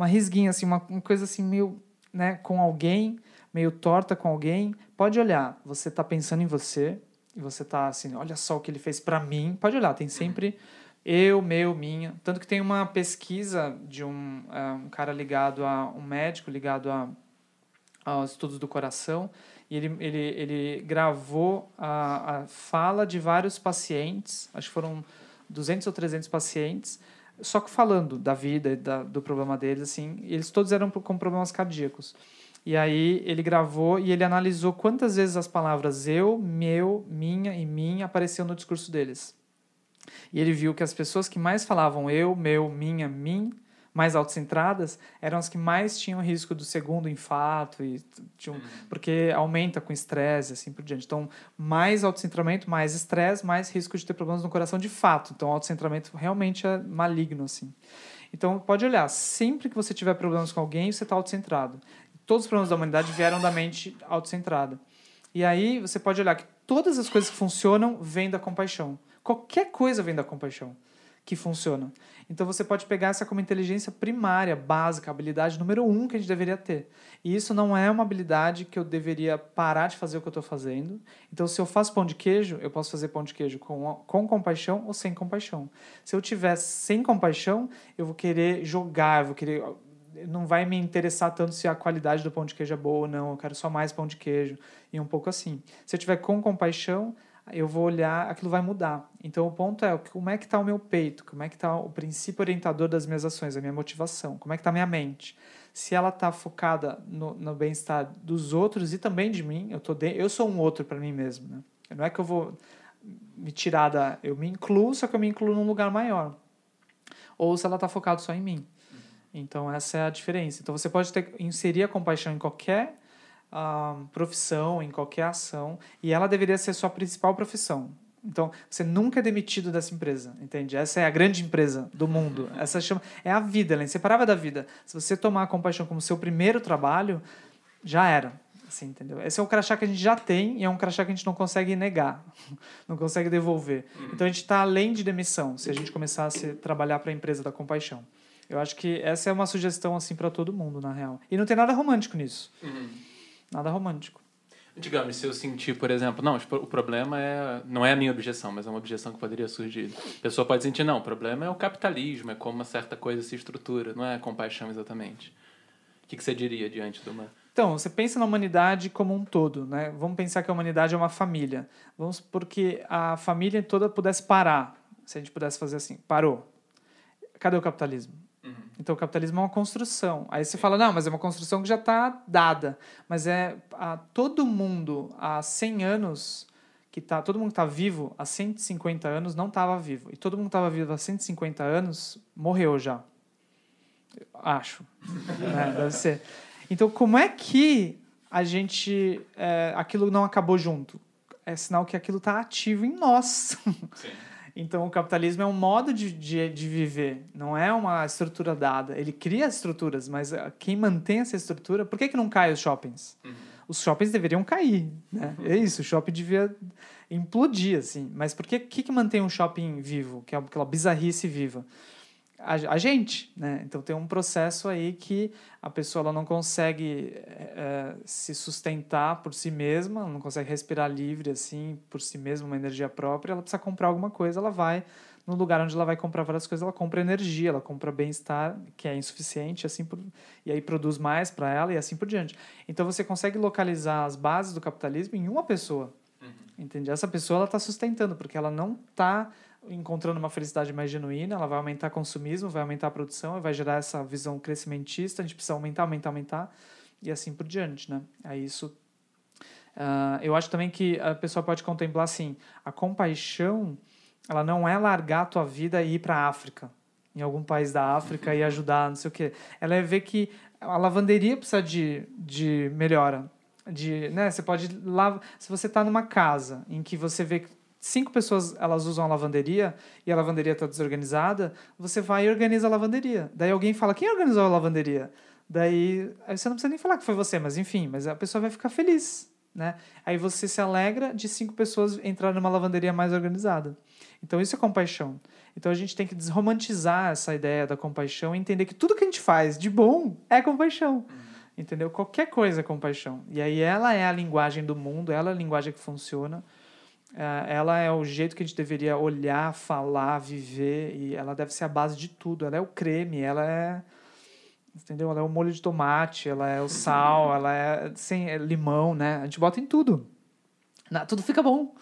risguinha, assim, uma coisa assim meio, né, com alguém, meio torta com alguém, pode olhar. Você está pensando em você e você está assim, olha só o que ele fez para mim. Pode olhar, tem sempre eu, meu, minha. Tanto que tem uma pesquisa de um cara ligado um médico ligado aos estudos do coração, e ele gravou a fala de vários pacientes, acho que foram 200 ou 300 pacientes, só que falando da vida e do problema deles, assim, e eles todos eram com problemas cardíacos. E aí ele gravou e ele analisou quantas vezes as palavras eu, meu, minha e mim apareciam no discurso deles. E ele viu que as pessoas que mais falavam eu, meu, minha, mim, mais autocentradas, eram as que mais tinham risco do segundo infarto, porque aumenta com estresse, assim por diante. Então, mais autocentramento, mais estresse, mais risco de ter problemas no coração de fato. Então, o autocentramento realmente é maligno, assim. Então, pode olhar, sempre que você tiver problemas com alguém, você está autocentrado. Todos os problemas da humanidade vieram da mente autocentrada. E aí, você pode olhar que todas as coisas que funcionam vêm da compaixão. Qualquer coisa vem da compaixão que funciona. Então, você pode pegar essa como inteligência primária, básica, a habilidade número 1 que a gente deveria ter. E isso não é uma habilidade que eu deveria parar de fazer o que eu estou fazendo. Então, se eu faço pão de queijo, eu posso fazer pão de queijo com compaixão ou sem compaixão. Se eu tiver sem compaixão, eu vou querer jogar, não vai me interessar tanto se a qualidade do pão de queijo é boa ou não, eu quero só mais pão de queijo, e um pouco assim. Se eu tiver com compaixão, eu vou olhar, aquilo vai mudar. Então, o ponto é, como é que está o meu peito? Como é que está o princípio orientador das minhas ações, a minha motivação? Como é que está a minha mente? Se ela está focada no bem-estar dos outros e também de mim, eu sou um outro para mim mesmo, né? Não é que eu vou me tirar eu me incluo, só que eu me incluo num lugar maior. Ou se ela está focada só em mim. Então, essa é a diferença. Então, você pode inserir a compaixão em qualquer profissão, em qualquer ação, e ela deveria ser sua principal profissão. Então, você nunca é demitido dessa empresa, entende? Essa é a grande empresa do mundo. Essa é a vida, ela é inseparável da vida. Se você tomar a compaixão como seu primeiro trabalho, já era. Assim, entendeu? Esse é um crachá que a gente já tem e é um crachá que a gente não consegue negar, não consegue devolver. Então, a gente está além de demissão, se a gente começar a trabalhar para a empresa da compaixão. Eu acho que essa é uma sugestão assim, para todo mundo, na real. E não tem nada romântico nisso. Nada romântico. Digamos, se eu sentir, por exemplo, não, o problema não é a minha objeção, mas é uma objeção que poderia surgir. A pessoa pode sentir, não, o problema é o capitalismo, é como uma certa coisa se estrutura, não é a compaixão exatamente. O que você diria diante de uma... Então, você pensa na humanidade como um todo, né? Vamos pensar que a humanidade é uma família. Vamos supor que a família toda pudesse parar. Se a gente pudesse fazer assim, parou. Cadê o capitalismo? Então, o capitalismo é uma construção. Aí você fala, não, mas é uma construção que já está dada. Mas todo mundo há 100 anos, todo mundo que está vivo há 150 anos não estava vivo. E todo mundo que estava vivo há 150 anos morreu já. Acho. Deve ser. Então, como é que aquilo não acabou junto? É sinal que aquilo está ativo em nós. Sim. Então, o capitalismo é um modo de viver, não é uma estrutura dada. Ele cria estruturas, mas quem mantém essa estrutura... Por que não caem os shoppings? Os shoppings deveriam cair, né? É isso, o shopping devia implodir, assim. Mas por que mantém um shopping vivo, que é aquela bizarrice viva? A gente, né? Então, tem um processo aí que a pessoa ela não consegue se sustentar por si mesma, ela não consegue respirar livre assim por si mesma, uma energia própria, ela precisa comprar alguma coisa, ela vai no lugar onde ela vai comprar várias coisas, ela compra energia, ela compra bem-estar, que é insuficiente, e aí produz mais para ela e assim por diante. Então, você consegue localizar as bases do capitalismo em uma pessoa. Entende? Essa pessoa está sustentando, porque ela não está encontrando uma felicidade mais genuína, ela vai aumentar o consumismo, vai aumentar a produção, vai gerar essa visão crescimentista, a gente precisa aumentar, e assim por diante, né? Aí isso... eu acho também que a pessoa pode contemplar assim, a compaixão, ela não é largar a tua vida e ir para a África, em algum país da África e ajudar, não sei o quê. Ela é ver que a lavanderia precisa de melhora. Né? Você pode... Se você está numa casa em que você vê que 5 pessoas elas usam a lavanderia e a lavanderia está desorganizada, você vai e organiza a lavanderia. Daí alguém fala, quem organizou a lavanderia? Daí você não precisa nem falar que foi você, mas enfim, mas a pessoa vai ficar feliz, né? Aí você se alegra de 5 pessoas entrarem numa lavanderia mais organizada. Então isso é compaixão. Então a gente tem que desromantizar essa ideia da compaixão e entender que tudo que a gente faz de bom é compaixão. Entendeu? Qualquer coisa é compaixão. E aí ela é a linguagem do mundo, ela é a linguagem que funciona. Ela é o jeito que a gente deveria olhar, falar, viver, e ela deve ser a base de tudo. Ela é o creme, ela é... Entendeu? Ela é o molho de tomate, ela é o sal, ela é limão, né? A gente bota em tudo. Tudo fica bom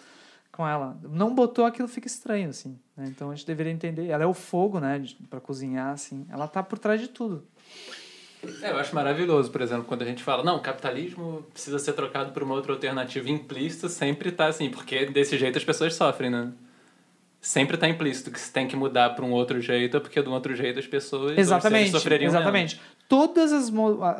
com ela. Não botou, aquilo fica estranho, assim. Né? Então a gente deveria entender. Ela é o fogo, né? Para cozinhar, assim. Ela tá por trás de tudo. Eu acho maravilhoso, por exemplo, quando a gente fala, não, o capitalismo precisa ser trocado por uma outra alternativa implícita, sempre tá assim, porque desse jeito as pessoas sofrem, né? Sempre tá implícito que se tem que mudar para um outro jeito, porque de um outro jeito as pessoas sofreriam exatamente. menos.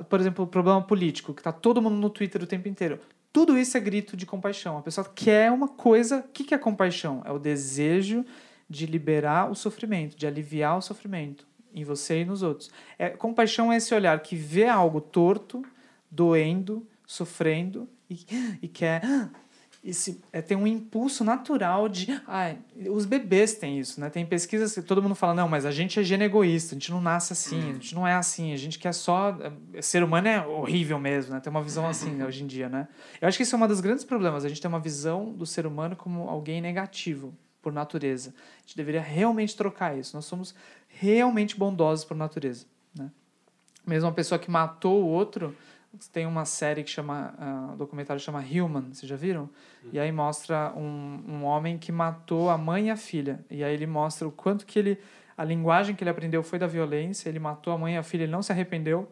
Por exemplo, o problema político, que tá todo mundo no Twitter o tempo inteiro. Tudo isso é grito de compaixão. A pessoa quer uma coisa... O que é compaixão? É o desejo de liberar o sofrimento, de aliviar o sofrimento em você e nos outros. Compaixão é esse olhar que vê algo torto, doendo, sofrendo e quer... tem um impulso natural de... os bebês têm isso, né? Tem pesquisas que todo mundo fala, não, mas a gente é gene egoísta, a gente não nasce assim, a gente não é assim, a gente quer só... Ser humano é horrível mesmo, né? Tem uma visão assim, né, hoje em dia, né? Eu acho que isso é um dos grandes problemas, a gente tem uma visão do ser humano como alguém negativo, por natureza. A gente deveria realmente trocar isso. Nós somos realmente bondosos por natureza, né? Mesmo uma pessoa que matou o outro... Tem uma série que chama... um documentário que chama Human, vocês já viram? E aí mostra um homem que matou a mãe e a filha. E aí ele mostra o quanto que a linguagem que ele aprendeu foi da violência, ele matou a mãe e a filha, ele não se arrependeu.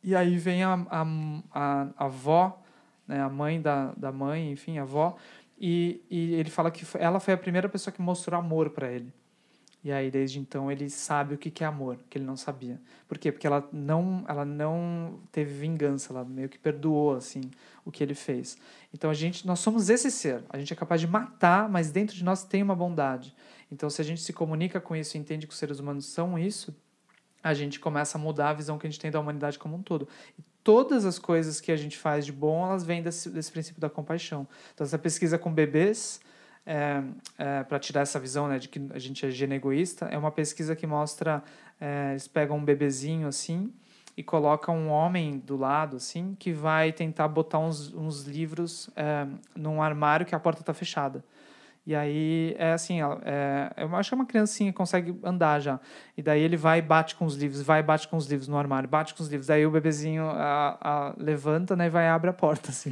E aí vem a avó, né, a mãe da mãe, enfim, a avó, e ele fala que ela foi a primeira pessoa que mostrou amor para ele. E aí, desde então, ele sabe o que é amor, que ele não sabia. Por quê? Porque ela não teve vingança, ela meio que perdoou, assim, o que ele fez. Então, nós somos esse ser. A gente é capaz de matar, mas dentro de nós tem uma bondade. Então, se a gente se comunica com isso e entende que os seres humanos são isso, a gente começa a mudar a visão que a gente tem da humanidade como um todo. E todas as coisas que a gente faz de bom, elas vêm desse princípio da compaixão. Então, essa pesquisa com bebês... para tirar essa visão, né, de que a gente é gene egoísta, é uma pesquisa que mostra, eles pegam um bebezinho assim e colocam um homem do lado assim que vai tentar botar uns livros num armário que a porta está fechada. E aí assim, eu acho que uma criancinha consegue andar já. E daí ele vai e bate com os livros, bate com os livros no armário, bate com os livros. Daí o bebezinho levanta, né, e vai e abre a porta assim.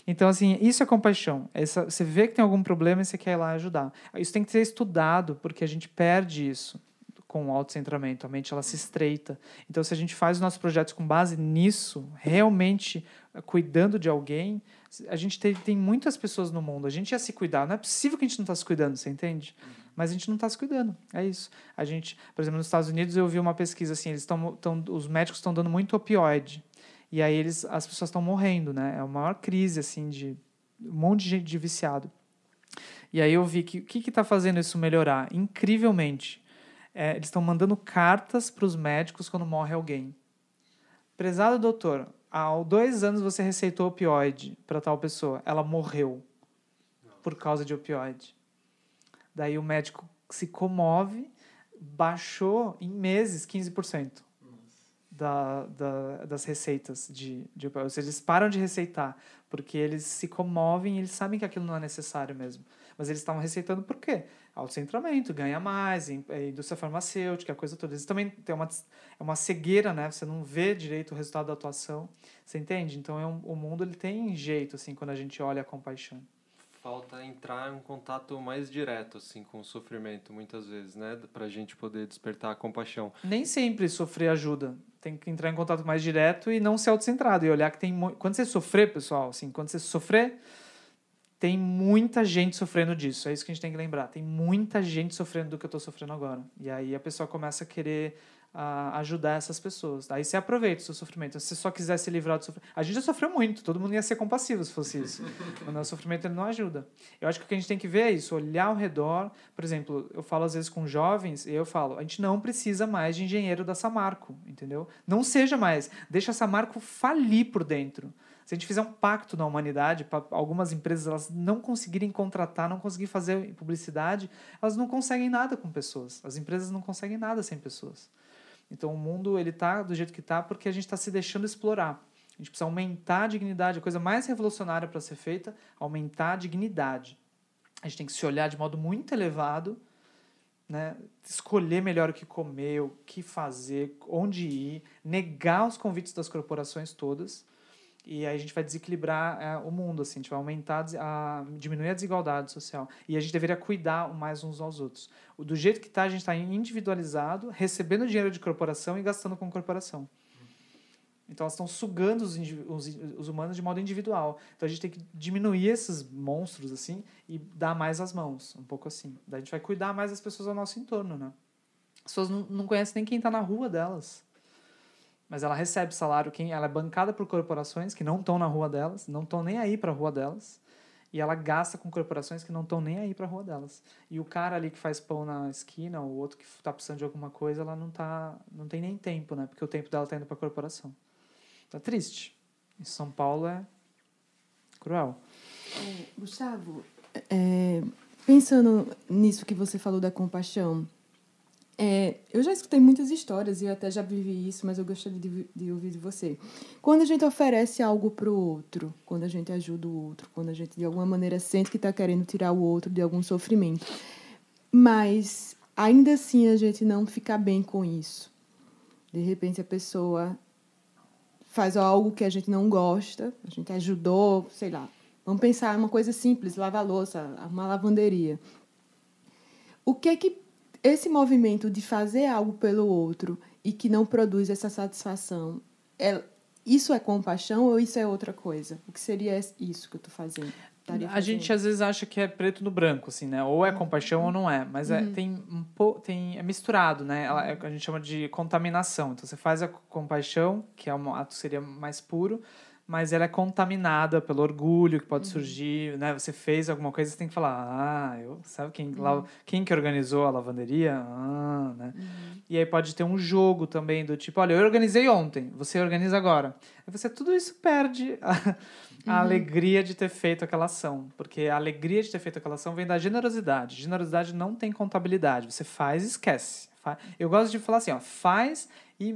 Então, assim, isso é compaixão. Você vê que tem algum problema e você quer ir lá ajudar. Isso tem que ser estudado, porque a gente perde isso com o autocentramento. A mente, ela se estreita. Então, se a gente faz os nossos projetos com base nisso, realmente cuidando de alguém, a gente tem muitas pessoas no mundo. A gente ia se cuidar. Não é possível que a gente não está se cuidando, você entende? Mas a gente não está se cuidando. É isso. A gente, por exemplo, nos Estados Unidos, eu vi uma pesquisa assim, os médicos estão dando muito opioide. E aí as pessoas estão morrendo, né? É a maior crise, assim, de um monte de gente de viciado. E aí eu vi que o que está fazendo isso melhorar? Incrivelmente. Eles estão mandando cartas para os médicos quando morre alguém. Prezado doutor, há 2 anos você receitou opioide para tal pessoa. Ela morreu por causa de opioide. Daí o médico se comove, baixou em meses 15%. Das receitas de opioide. Ou seja, eles param de receitar porque eles se comovem e eles sabem que aquilo não é necessário mesmo. Mas eles estavam receitando por quê? Autocentramento, ganha mais, indústria farmacêutica, a coisa toda. Eles também têm uma cegueira, né? Você não vê direito o resultado da atuação. Você entende? Então, o mundo ele tem jeito, assim, quando a gente olha a compaixão. falta entrar em um contato mais direto, assim, com o sofrimento, muitas vezes, né? Pra gente poder despertar a compaixão. Nem sempre sofrer ajuda. Tem que entrar em contato mais direto e não ser autocentrado. E olhar que tem... Quando você sofrer, pessoal, assim, quando você sofrer, tem muita gente sofrendo disso. É isso que a gente tem que lembrar. Tem muita gente sofrendo do que eu estou sofrendo agora. E aí a pessoa começa a querer ajudar essas pessoas. Aí você aproveita o seu sofrimento. Se você só quiser se livrar do sofrimento... A gente já sofreu muito. Todo mundo ia ser compassivo se fosse isso. Mas o sofrimento ele não ajuda. Eu acho que o que a gente tem que ver é isso. Olhar ao redor. Por exemplo, eu falo às vezes com jovens e eu falo, a gente não precisa mais de engenheiro da Samarco. Entendeu? Não seja mais. Deixa a Samarco falir por dentro. Se a gente fizer um pacto na humanidade, para algumas empresas elas não conseguirem contratar, não conseguirem fazer publicidade, elas não conseguem nada com pessoas. As empresas não conseguem nada sem pessoas. Então o mundo ele tá do jeito que está porque a gente está se deixando explorar. A gente precisa aumentar a dignidade. A coisa mais revolucionária para ser feita, aumentar a dignidade. A gente tem que se olhar de modo muito elevado, né? Escolher melhor o que comer, o que fazer, onde ir, negar os convites das corporações todas. E aí a gente vai desequilibrar o mundo, assim, a gente vai aumentar, diminuir a desigualdade social. E a gente deveria cuidar mais uns aos outros. Do jeito que está, a gente está individualizado, recebendo dinheiro de corporação e gastando com corporação. Então elas estão sugando os humanos de modo individual. Então a gente tem que diminuir esses monstros, assim, e dar mais as mãos, um pouco assim. Daí a gente vai cuidar mais das pessoas ao nosso entorno, né? As pessoas não conhecem nem quem está na rua delas. Mas ela recebe salário, ela é bancada por corporações que não estão na rua delas, não estão nem aí para a rua delas, e ela gasta com corporações que não estão nem aí para a rua delas. E o cara ali que faz pão na esquina, o outro que está precisando de alguma coisa, ela não tem nem tempo, né? Porque o tempo dela está indo para a corporação. Tá triste. Em São Paulo é cruel. Gustavo, pensando nisso que você falou da compaixão, eu já escutei muitas histórias e eu até já vivi isso, mas eu gostaria de ouvir de você. Quando a gente oferece algo para o outro, quando a gente ajuda o outro, quando a gente de alguma maneira sente que está querendo tirar o outro de algum sofrimento, mas ainda assim a gente não fica bem com isso. De repente a pessoa faz algo que a gente não gosta, a gente ajudou, sei lá, vamos pensar uma coisa simples, lavar a louça, uma lavanderia. O que é que esse movimento de fazer algo pelo outro e que não produz essa satisfação, isso é compaixão ou isso é outra coisa? O que seria isso que eu estou fazendo? A gente às vezes acha que é preto no branco, assim, né? Ou é compaixão ou não é. Mas é misturado, né? A gente chama de contaminação. Então você faz a compaixão, que é um ato que seria mais puro, mas ela é contaminada pelo orgulho que pode surgir, né? Você fez alguma coisa, você tem que falar, sabe quem que organizou a lavanderia? Né? E aí pode ter um jogo também do tipo, olha, eu organizei ontem, você organiza agora. Aí você, tudo isso perde a alegria de ter feito aquela ação, porque a alegria de ter feito aquela ação vem da generosidade. Generosidade não tem contabilidade, você faz e esquece. Eu gosto de falar assim, faz e,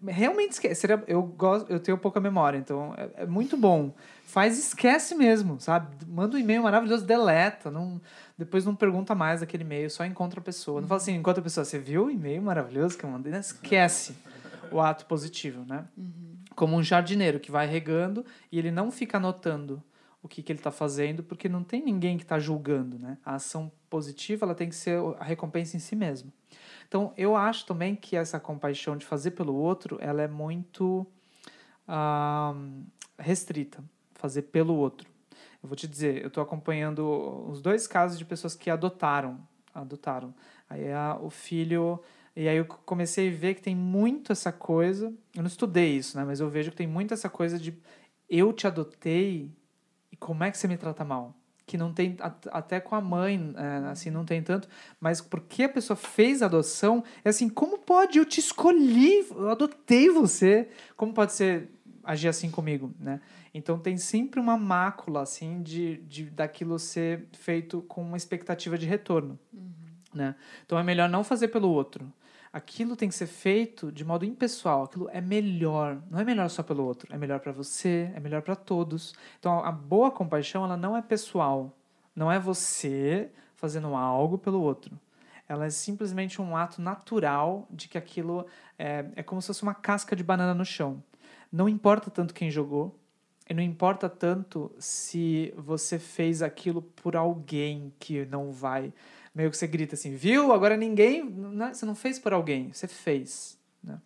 realmente esquece. Eu tenho pouca memória, então é muito bom. Faz e esquece mesmo, sabe? Manda um e-mail maravilhoso, deleta, depois não pergunta mais daquele e-mail, só encontra a pessoa. Não fala assim, encontra a pessoa, você viu o e-mail maravilhoso que eu mandei? Esquece o ato positivo, né? Como um jardineiro que vai regando e ele não fica anotando o que ele está fazendo, porque não tem ninguém que está julgando, né? A ação positiva ela tem que ser a recompensa em si mesma. Então, eu acho também que essa compaixão de fazer pelo outro, ela é muito restrita, fazer pelo outro. Eu vou te dizer, eu estou acompanhando os 2 casos de pessoas que adotaram. Aí o filho... E aí eu comecei a ver que tem muito essa coisa... Eu não estudei isso, né? Mas eu vejo que tem muito essa coisa de eu te adotei e como é que você me trata mal? Que não tem, até com a mãe, assim, não tem tanto, mas porque a pessoa fez a adoção, é assim, como pode? Eu te escolhi, eu adotei você, como pode ser agir assim comigo, né? Então tem sempre uma mácula, assim, daquilo ser feito com uma expectativa de retorno, né? Então é melhor não fazer pelo outro. Aquilo tem que ser feito de modo impessoal, aquilo é melhor, não é melhor só pelo outro, é melhor para você, é melhor para todos. Então a boa compaixão, ela não é pessoal, não é você fazendo algo pelo outro. Ela é simplesmente um ato natural de que aquilo é como se fosse uma casca de banana no chão. Não importa tanto quem jogou, E não importa tanto se você fez aquilo por alguém que não vai... Meio que você grita assim, viu? Agora ninguém... Você não fez por alguém, você fez. Né?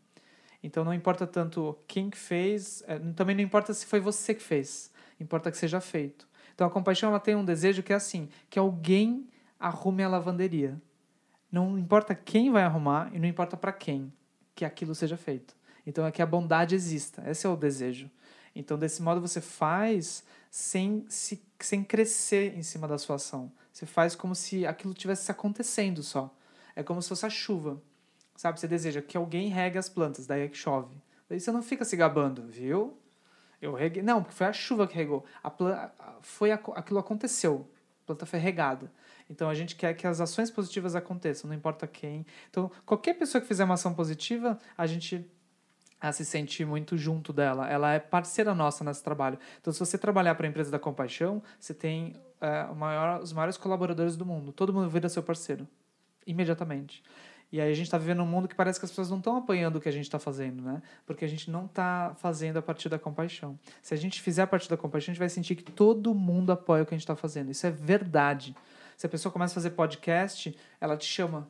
Então não importa tanto quem que fez, também não importa se foi você que fez. Importa que seja feito. Então a compaixão ela tem um desejo que é assim, que alguém arrume a lavanderia. Não importa quem vai arrumar e não importa para quem que aquilo seja feito. Então é que a bondade exista. Esse é o desejo. Então, desse modo, você faz sem crescer em cima da sua ação. Você faz como se aquilo tivesse acontecendo só. É como se fosse a chuva. Sabe? Você deseja que alguém regue as plantas, daí é que chove. Daí você não fica se gabando, viu? Eu reguei. Não, porque foi a chuva que regou. Aquilo aconteceu. A planta foi regada. Então, a gente quer que as ações positivas aconteçam, não importa quem. Então, qualquer pessoa que fizer uma ação positiva, a gente... se sente muito junto dela. Ela é parceira nossa nesse trabalho. Então, se você trabalhar para a empresa da compaixão, você tem os maiores colaboradores do mundo. Todo mundo vira seu parceiro. Imediatamente. E aí a gente está vivendo um mundo que parece que as pessoas não estão apanhando o que a gente está fazendo, né? Porque a gente não está fazendo a partir da compaixão. Se a gente fizer a partir da compaixão, a gente vai sentir que todo mundo apoia o que a gente está fazendo. Isso é verdade. Se a pessoa começa a fazer podcast, ela te chama.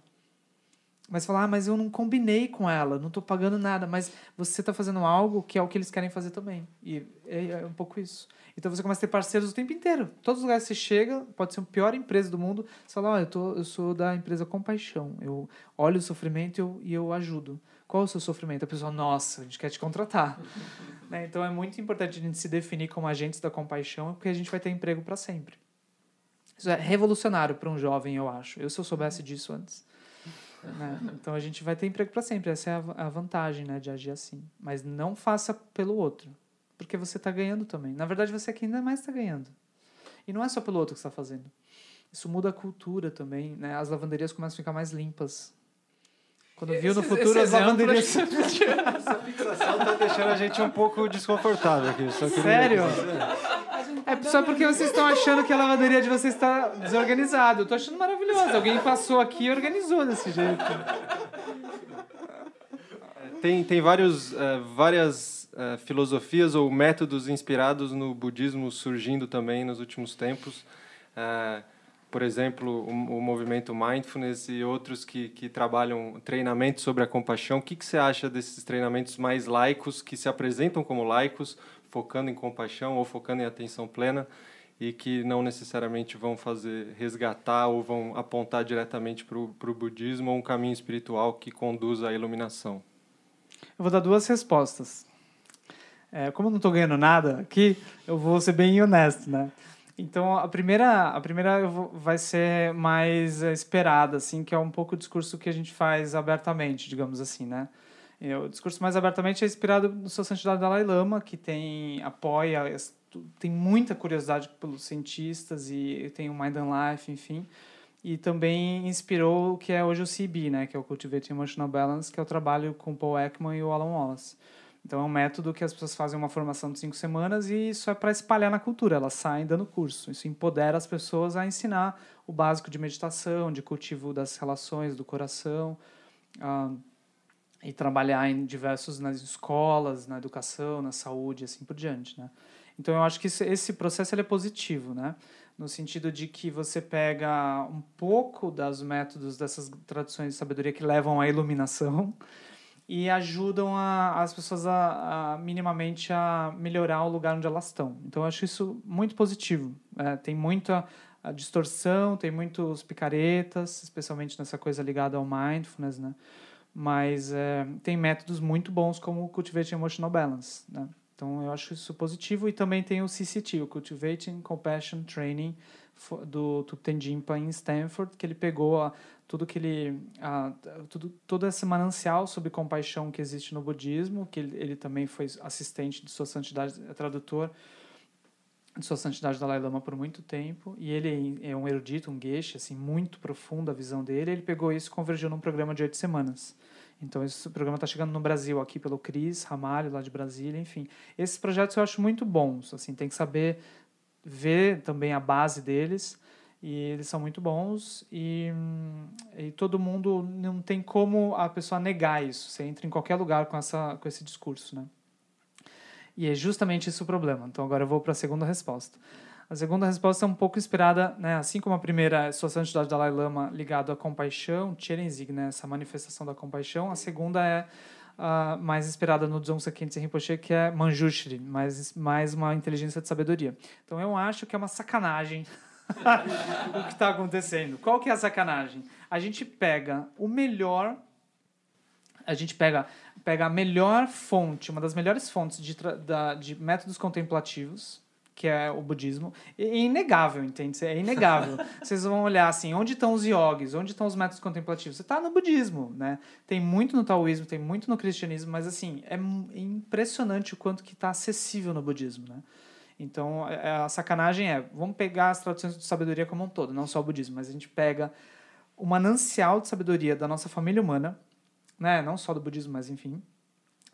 Mas fala, mas eu não combinei com ela, não estou pagando nada, mas você está fazendo algo que é o que eles querem fazer também. E é um pouco isso. Então você começa a ter parceiros o tempo inteiro. Todos os lugares que você chega, pode ser a pior empresa do mundo, você fala, eu sou da empresa Compaixão, eu olho o sofrimento e eu ajudo. Qual é o seu sofrimento? A pessoa, nossa, a gente quer te contratar. Né? Então é muito importante a gente se definir como agentes da compaixão, porque a gente vai ter emprego para sempre. Isso é revolucionário para um jovem, eu acho. Se eu soubesse disso antes. Né? Então a gente vai ter emprego para sempre. Essa é a vantagem, né, de agir assim. Mas não faça pelo outro, porque você está ganhando também. Na verdade, você aqui ainda mais está ganhando. E não é só pelo outro que você está fazendo. Isso muda a cultura também, né? As lavanderias começam a ficar mais limpas. Quando viu no futuro as lavanderias... Essa fixação está deixando a gente um pouco desconfortável aqui. Sério? É só porque vocês estão achando que a lavanderia de vocês está desorganizada. Eu estou achando maravilhoso. Alguém passou aqui e organizou desse jeito. Tem várias filosofias ou métodos inspirados no budismo surgindo também nos últimos tempos. Por exemplo, o movimento Mindfulness e outros que trabalham treinamentos sobre a compaixão. O que você acha desses treinamentos mais laicos, que se apresentam como laicos, focando em compaixão ou focando em atenção plena, e que não necessariamente vão resgatar ou vão apontar diretamente para o budismo ou um caminho espiritual que conduz à iluminação? Eu vou dar duas respostas. Como eu não estou ganhando nada aqui, eu vou ser bem honesto, né? Então, a primeira vai ser mais esperada, assim, que é um pouco o discurso que a gente faz abertamente, digamos assim, né? O discurso mais abertamente é inspirado no Sua Santidade Dalai Lama, que tem muita curiosidade pelos cientistas e tem o Mind and Life, enfim. E também inspirou o que é hoje o CB, né? Que é o Cultivating Emotional Balance, que é o trabalho com o Paul Ekman e o Alan Wallace. Então, é um método que as pessoas fazem uma formação de 5 semanas e isso é para espalhar na cultura. Elas saem dando curso. Isso empodera as pessoas a ensinar o básico de meditação, de cultivo das relações, do coração, e trabalhar nas escolas, na educação, na saúde, assim por diante, né? Então, eu acho que esse processo ele é positivo, né? No sentido de que você pega um pouco dos métodos dessas tradições de sabedoria que levam à iluminação e ajudam as pessoas minimamente a melhorar o lugar onde elas estão. Então, eu acho isso muito positivo. Tem muita distorção, tem muitos picaretas, especialmente nessa coisa ligada ao mindfulness, né? Mas tem métodos muito bons como o Cultivating Emotional Balance, né? Então, eu acho isso positivo. E também tem o CCT, o Cultivating Compassion Training, do Thupten Jinpa em Stanford, que ele pegou todo esse manancial sobre compaixão que existe no budismo, que ele também foi assistente de Sua Santidade, tradutor de Sua Santidade Dalai Lama por muito tempo, e ele é um erudito, um geshe, assim, muito profundo a visão dele. Ele pegou isso e convergiu num programa de 8 semanas. Então, esse programa está chegando no Brasil, aqui pelo Cris Ramalho, lá de Brasília, enfim. Esses projetos eu acho muito bons, assim, tem que saber ver também a base deles, e eles são muito bons, e todo mundo, não tem como a pessoa negar isso, você entra em qualquer lugar com esse discurso, né? E é justamente esse o problema. Então, agora eu vou para a segunda resposta. A segunda resposta é um pouco inspirada, né, assim como a primeira, Sua Santidade Dalai Lama, ligado à compaixão, Cheren-Zig, né, essa manifestação da compaixão. A segunda é mais inspirada no Dzongsa Khyentse Rinpoche, que é Manjushri, mais uma inteligência de sabedoria. Então, eu acho que é uma sacanagem o que está acontecendo. Qual que é a sacanagem? A gente pega o melhor... A gente pega a melhor fonte, uma das melhores fontes de métodos contemplativos, que é o budismo. É inegável, entende? É inegável. Vocês vão olhar assim, onde estão os yogis, onde estão os métodos contemplativos? Você está no budismo, né? Tem muito no taoísmo, tem muito no cristianismo, mas assim, é impressionante o quanto que está acessível no budismo, né? Então, a sacanagem vamos pegar as traduções de sabedoria como um todo, não só o budismo, mas a gente pega o manancial de sabedoria da nossa família humana, né? Não só do budismo, mas enfim,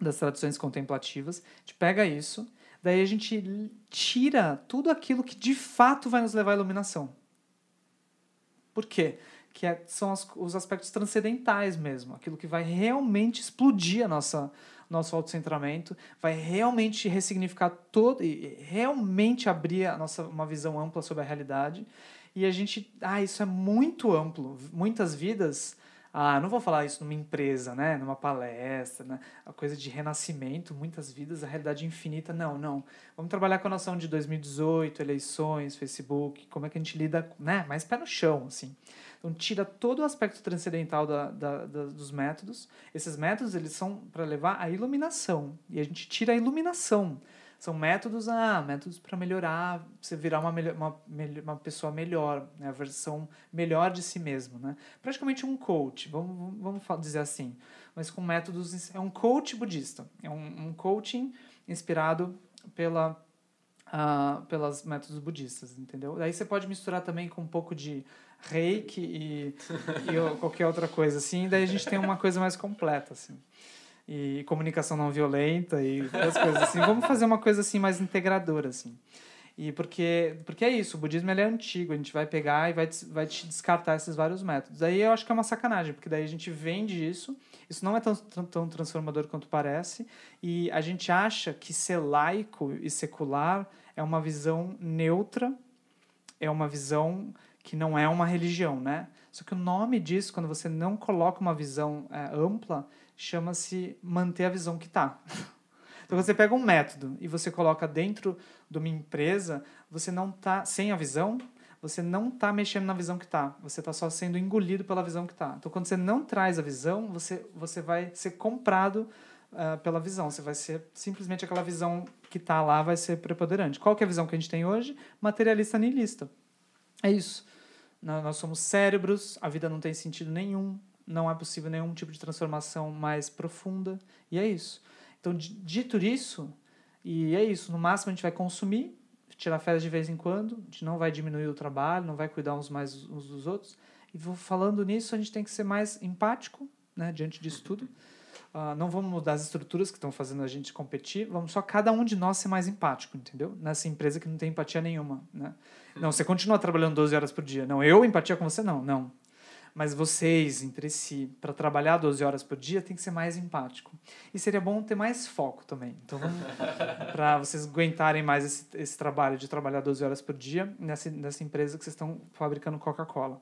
das tradições contemplativas. A gente pega isso, daí a gente tira tudo aquilo que de fato vai nos levar à iluminação. Por quê? São os aspectos transcendentais mesmo, aquilo que vai realmente explodir nosso autocentramento, vai realmente ressignificar todo e realmente abrir uma visão ampla sobre a realidade. E a gente, isso é muito amplo, muitas vidas. Não vou falar isso numa empresa, né? Numa palestra, né? A coisa de renascimento, muitas vidas, a realidade infinita. Não. Vamos trabalhar com a noção de 2018, eleições, Facebook, como é que a gente lida, né? Mais pé no chão, assim. Então, tira todo o aspecto transcendental dos métodos. Esses métodos, eles são para levar à iluminação. E a gente tira a iluminação. São métodos para melhorar, você virar uma pessoa melhor, né? A versão melhor de si mesmo, né? Praticamente um coach, vamos dizer assim, mas com métodos, é um coach budista, é um coaching inspirado pelos métodos budistas, entendeu? Daí você pode misturar também com um pouco de reiki e qualquer outra coisa assim, daí a gente tem uma coisa mais completa, assim. E comunicação não violenta e outras coisas assim. Vamos fazer uma coisa assim mais integradora, assim. E porque é isso, o budismo ele é antigo, a gente vai pegar e vai te descartar esses vários métodos. Daí eu acho que é uma sacanagem, porque daí a gente vende isso não é tão transformador quanto parece, e a gente acha que ser laico e secular é uma visão neutra, é uma visão que não é uma religião, né? Só que o nome disso, quando você não coloca uma visão ampla, chama-se manter a visão que está. Então, você pega um método e você coloca dentro de uma empresa, você não está, sem a visão, você não está mexendo na visão que está. Você está só sendo engolido pela visão que está. Então, quando você não traz a visão, você vai ser comprado pela visão. Você vai ser, simplesmente aquela visão que está lá vai ser preponderante. Qual que é a visão que a gente tem hoje? Materialista nihilista. É isso. Nós somos cérebros, a vida não tem sentido nenhum, não é possível nenhum tipo de transformação mais profunda, e é isso. Então, dito isso, e é isso, no máximo a gente vai consumir, tirar férias de vez em quando, a gente não vai diminuir o trabalho, não vai cuidar uns dos outros, e falando nisso, a gente tem que ser mais empático, né, diante disso tudo. Não vamos mudar as estruturas que estão fazendo a gente competir, vamos só cada um de nós ser mais empático, entendeu? Nessa empresa que não tem empatia nenhuma, né? Não, você continua trabalhando 12 horas por dia. Não, eu empatia com você, não. Mas vocês, entre si, para trabalhar 12 horas por dia, tem que ser mais empático. E seria bom ter mais foco também. Então, para vocês aguentarem mais esse trabalho de trabalhar 12 horas por dia nessa empresa que vocês estão fabricando Coca-Cola.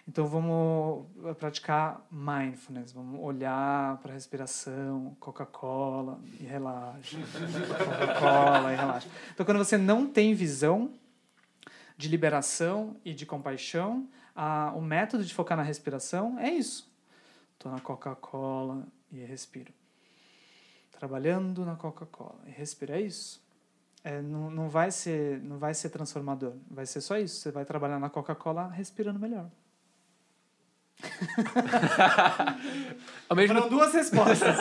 Então, vamos praticar mindfulness, vamos olhar para a respiração, Coca-Cola e relaxa, Coca-Cola e relaxa. Então, quando você não tem visão de liberação e de compaixão, o método de focar na respiração é isso. Estou na Coca-Cola e respiro. Trabalhando na Coca-Cola e respiro, é isso. Não vai ser transformador, vai ser só isso. Você vai trabalhar na Coca-Cola respirando melhor. Foram duas respostas.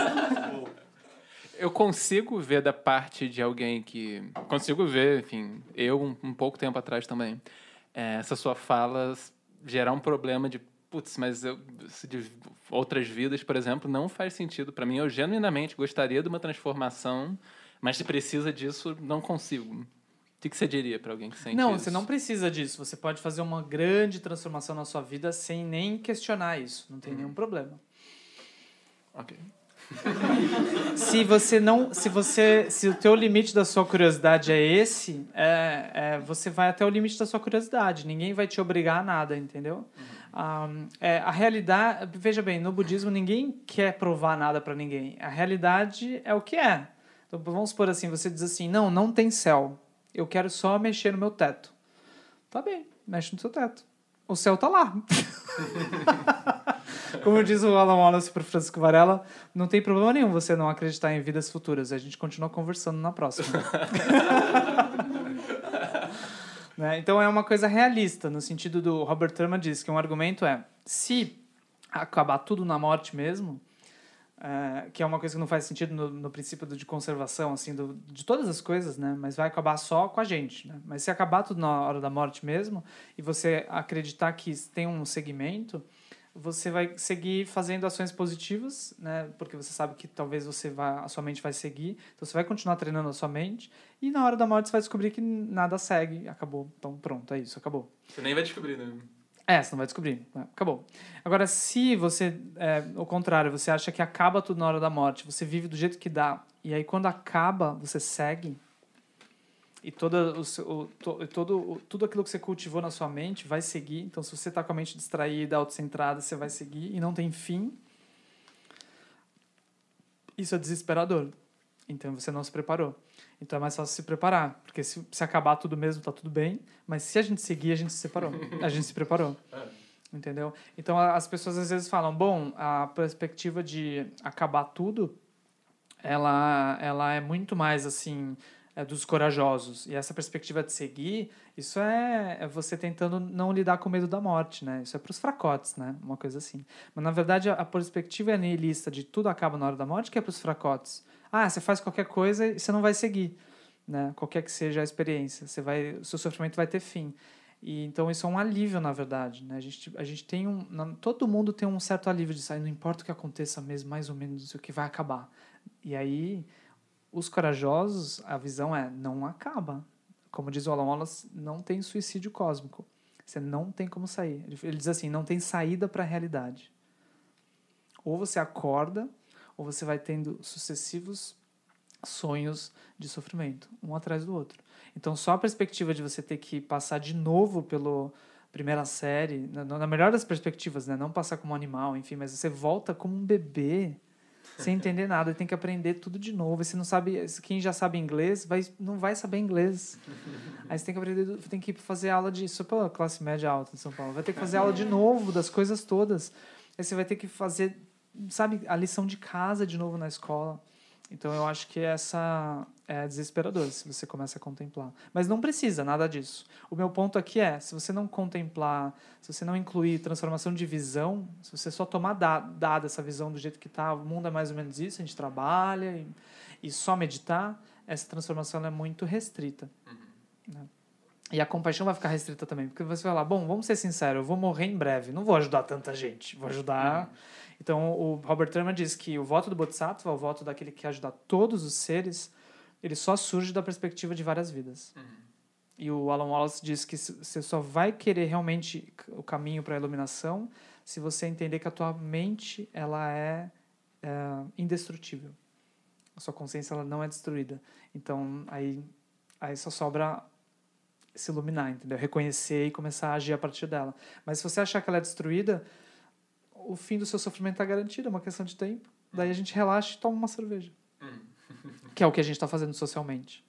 Eu consigo ver da parte de alguém que... Consigo ver, enfim, eu um pouco tempo atrás também, essa sua fala gerar um problema de mas de outras vidas, por exemplo, não faz sentido para mim. Eu genuinamente gostaria de uma transformação, mas se precisa disso, não consigo. O que você diria para alguém que sente isso? Não, você não precisa disso. Você pode fazer uma grande transformação na sua vida sem nem questionar isso. Não tem nenhum problema. Ok. Se o teu limite da sua curiosidade é esse, você vai até o limite da sua curiosidade. Ninguém vai te obrigar a nada, entendeu? A realidade... Veja bem, no budismo ninguém quer provar nada para ninguém. A realidade é o que é. Então, vamos supor assim, você diz assim, não tem céu. Eu quero só mexer no meu teto. Tá bem, mexe no seu teto. O céu tá lá. Como diz o Alan Wallace para o Francisco Varela, não tem problema nenhum você não acreditar em vidas futuras. A gente continua conversando na próxima. Né? Então é uma coisa realista, no sentido do Robert Thurman diz que um argumento se acabar tudo na morte mesmo, que é uma coisa que não faz sentido no princípio de conservação assim, de todas as coisas, né? Mas vai acabar só com a gente. Né? Mas se acabar tudo na hora da morte mesmo, e você acreditar que tem um segmento, você vai seguir fazendo ações positivas, né? Porque você sabe que talvez a sua mente vai seguir, então você vai continuar treinando a sua mente, e na hora da morte você vai descobrir que nada segue, acabou. Então pronto, é isso, acabou. Você nem vai descobrir, né? Você não vai descobrir, acabou. Agora, se você, ao contrário, você acha que acaba tudo na hora da morte, você vive do jeito que dá, e aí quando acaba, você segue, e tudo aquilo que você cultivou na sua mente vai seguir. Então, se você está com a mente distraída, autocentrada, você vai seguir e não tem fim. Isso é desesperador. Então, você não se preparou. Então, é mais fácil se preparar. Porque se acabar tudo mesmo, tá tudo bem. Mas se a gente seguir, a gente se separou. A gente se preparou. Entendeu? Então, as pessoas às vezes falam, a perspectiva de acabar tudo, ela é muito mais assim... dos corajosos. E essa perspectiva de seguir, isso é você tentando não lidar com o medo da morte, né? Isso é para os fracotes, né? Uma coisa assim. Mas, na verdade, a perspectiva é nihilista de tudo acaba na hora da morte, que é para os fracotes. Você faz qualquer coisa e você não vai seguir, né? Qualquer que seja a experiência. O seu sofrimento vai ter fim. E, então, isso é um alívio, na verdade, né? A gente tem todo mundo tem um certo alívio disso. Não importa o que aconteça mesmo, mais ou menos, o que vai acabar. E aí... Os corajosos, a visão não acaba. Como diz o Alan Wallace, não tem suicídio cósmico. Você não tem como sair. Ele diz assim, não tem saída para a realidade. Ou você acorda, ou você vai tendo sucessivos sonhos de sofrimento, um atrás do outro. Então, só a perspectiva de você ter que passar de novo pela primeira série, na melhor das perspectivas, né? Não passar como um animal, enfim, mas você volta como um bebê, sem entender nada, e tem que aprender tudo de novo. E você não sabe, quem já sabe inglês não vai saber inglês. Aí você tem que aprender, tem que fazer aula isso pela classe média alta de São Paulo. Vai ter que fazer aula de novo das coisas todas. Aí você vai ter que fazer, sabe, a lição de casa de novo na escola. Então eu acho que essa é desesperador se você começa a contemplar. Mas não precisa nada disso. O meu ponto aqui se você não contemplar, se você não incluir transformação de visão, se você só tomar dada essa visão do jeito que está, o mundo é mais ou menos isso, a gente trabalha e só meditar, essa transformação ela é muito restrita. Né? E a compaixão vai ficar restrita também, porque você vai falar, vamos ser sinceros, eu vou morrer em breve, não vou ajudar tanta gente, vou ajudar... Então, o Robert Thurman diz que o voto do Bodhisattva, o voto daquele que quer ajudar todos os seres, ele só surge da perspectiva de várias vidas. E o Alan Wallace diz que você só vai querer realmente o caminho para a iluminação se você entender que a tua mente ela é indestrutível. A sua consciência ela não é destruída. Então, aí só sobra se iluminar, entendeu? Reconhecer e começar a agir a partir dela. Mas se você achar que ela é destruída, o fim do seu sofrimento está garantido, é uma questão de tempo. Daí a gente relaxa e toma uma cerveja. Que é o que a gente está fazendo socialmente.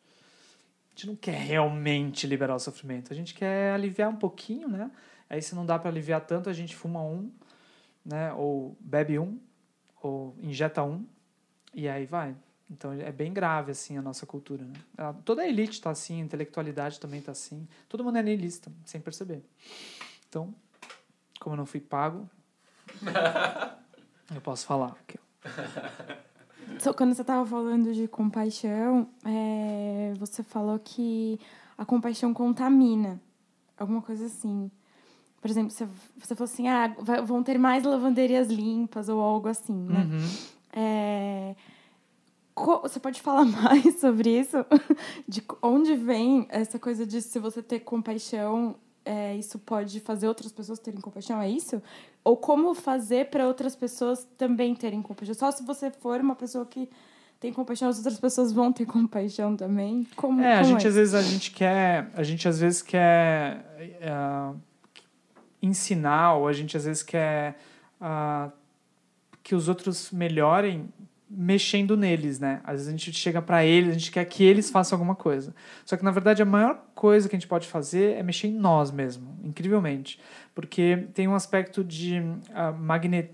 A gente não quer realmente liberar o sofrimento. A gente quer aliviar um pouquinho, né? Aí se não dá para aliviar tanto, a gente fuma né? Ou bebe ou injeta e aí vai. Então é bem grave, assim, a nossa cultura, né? Toda a elite está assim, a intelectualidade também está assim. Todo mundo é nihilista, sem perceber. Então, como eu não fui pago... eu posso falar aqui. Quando você estava falando de compaixão, você falou que a compaixão contamina, alguma coisa assim. Por exemplo, você falou assim, vão ter mais lavanderias limpas ou algo assim, né? Você pode falar mais sobre isso? De onde vem essa coisa de se você ter compaixão, isso pode fazer outras pessoas terem compaixão, é isso? Ou como fazer para outras pessoas também terem compaixão? Só se você for uma pessoa que tem compaixão, as outras pessoas vão ter compaixão também? Como a gente é? às vezes quer ensinar, ou a gente às vezes quer que os outros melhorem mexendo neles, né? Às vezes a gente chega para eles, a gente quer que eles façam alguma coisa. Só que, na verdade, a maior coisa que a gente pode fazer é mexer em nós mesmo, incrivelmente. Porque tem um aspecto de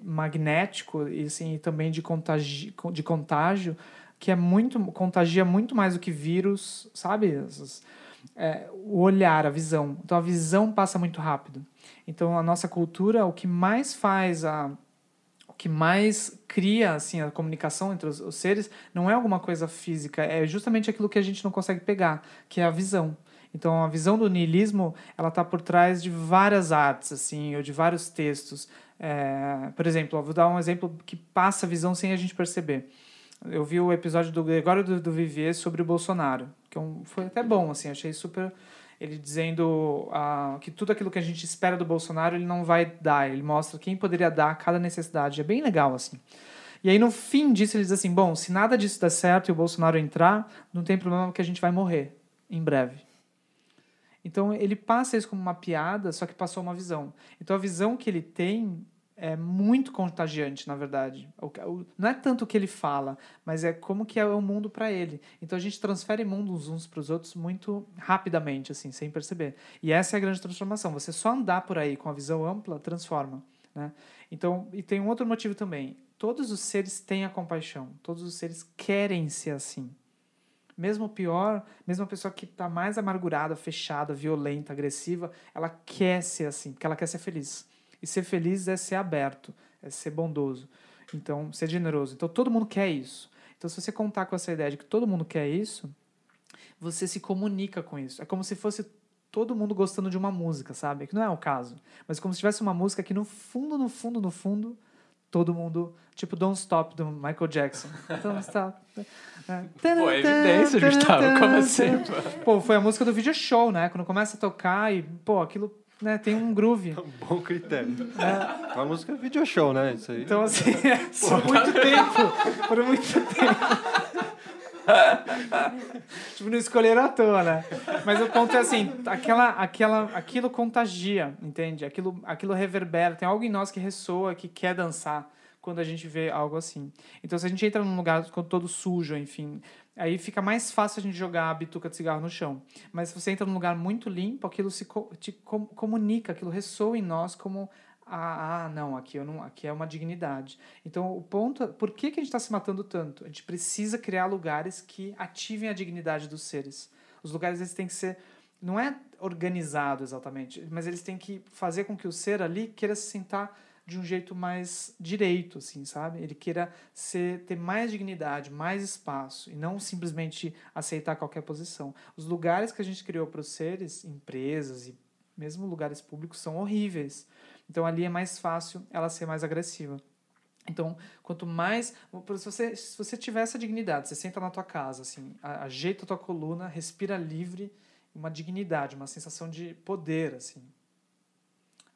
magnético e assim, também de contágio que contagia muito mais do que vírus, sabe? O olhar, a visão. Então, a visão passa muito rápido. Então, a nossa cultura, o que mais faz o que mais cria assim, a comunicação entre os seres não é alguma coisa física, é justamente aquilo que a gente não consegue pegar, que é a visão. Então, a visão do niilismo, ela está por trás de várias artes, assim, ou de vários textos. Por exemplo, eu vou dar um exemplo que passa a visão sem a gente perceber. Eu vi o episódio do Gregório do Vivier sobre o Bolsonaro, que foi até bom, assim, achei super... Ele dizendo que tudo aquilo que a gente espera do Bolsonaro ele não vai dar. Ele mostra quem poderia dar cada necessidade. É bem legal, assim. E aí, no fim disso, ele diz assim, bom, se nada disso der certo e o Bolsonaro entrar, não tem problema porque a gente vai morrer em breve. Então, ele passa isso como uma piada, só que passou uma visão. Então, a visão que ele tem é muito contagiante, na verdade. Não é tanto o que ele fala, mas é como que é o mundo para ele. Então, a gente transfere mundos uns para os outros muito rapidamente, assim, sem perceber. E essa é a grande transformação. Você só andar por aí com a visão ampla transforma, né? Então, e tem um outro motivo também. Todos os seres têm a compaixão. Todos os seres querem ser assim. Mesmo o pior, mesmo a pessoa que está mais amargurada, fechada, violenta, agressiva, ela quer ser assim, porque ela quer ser feliz. E ser feliz é ser aberto, é ser bondoso, então ser generoso. Então todo mundo quer isso. Então se você contar com essa ideia de que todo mundo quer isso, você se comunica com isso. É como se fosse todo mundo gostando de uma música, sabe? Que não é o caso. Mas como se tivesse uma música que no fundo, todo mundo... Tipo Don't Stop, do Michael Jackson. Don't Stop. Pô, é evidência, Gustavo. Como assim? Pô, foi a música do video show, né? Quando começa a tocar e, pô, aquilo... Né, tem um groove. Um bom critério. A música é video show, né? Isso aí. Então, assim, por muito tempo. Tipo, não escolheram à toa, né? Mas o ponto é assim, aquilo contagia, entende? Aquilo reverbera. Tem algo em nós que ressoa, que quer dançar quando a gente vê algo assim. Então, se a gente entra num lugar todo sujo, enfim... Aí fica mais fácil a gente jogar a bituca de cigarro no chão. Mas se você entra num lugar muito limpo, aquilo te comunica, aquilo ressoa em nós como... não, aqui é uma dignidade. Então, o ponto... Por que a gente está se matando tanto? A gente precisa criar lugares que ativem a dignidade dos seres. Os lugares, eles têm que ser... Não é organizado exatamente, mas eles têm que fazer com que o ser ali queira se sentar de um jeito mais direito, assim, sabe? Ele queira ter mais dignidade, mais espaço, e não simplesmente aceitar qualquer posição. Os lugares que a gente criou para os seres, empresas e mesmo lugares públicos, são horríveis. Então, ali é mais fácil ela ser mais agressiva. Então, quanto mais... Se você tiver essa dignidade, você senta na tua casa, assim, ajeita a tua coluna, respira livre, uma dignidade, uma sensação de poder, assim.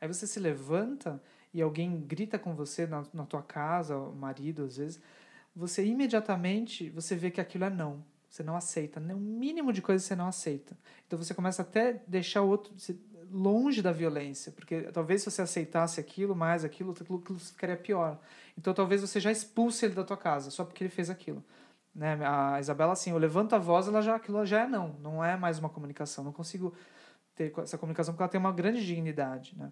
Aí você se levanta... e alguém grita com você na tua casa, o marido, às vezes, você imediatamente vê que aquilo é não. Você não aceita. O mínimo de coisa você não aceita. Então você começa até a deixar o outro longe da violência, porque talvez se você aceitasse aquilo ficaria pior. Então talvez você já expulse ele da tua casa, só porque ele fez aquilo. Né? A Isabela, assim, eu levanto a voz, aquilo já é não é mais uma comunicação. Não consigo ter essa comunicação porque ela tem uma grande dignidade, né?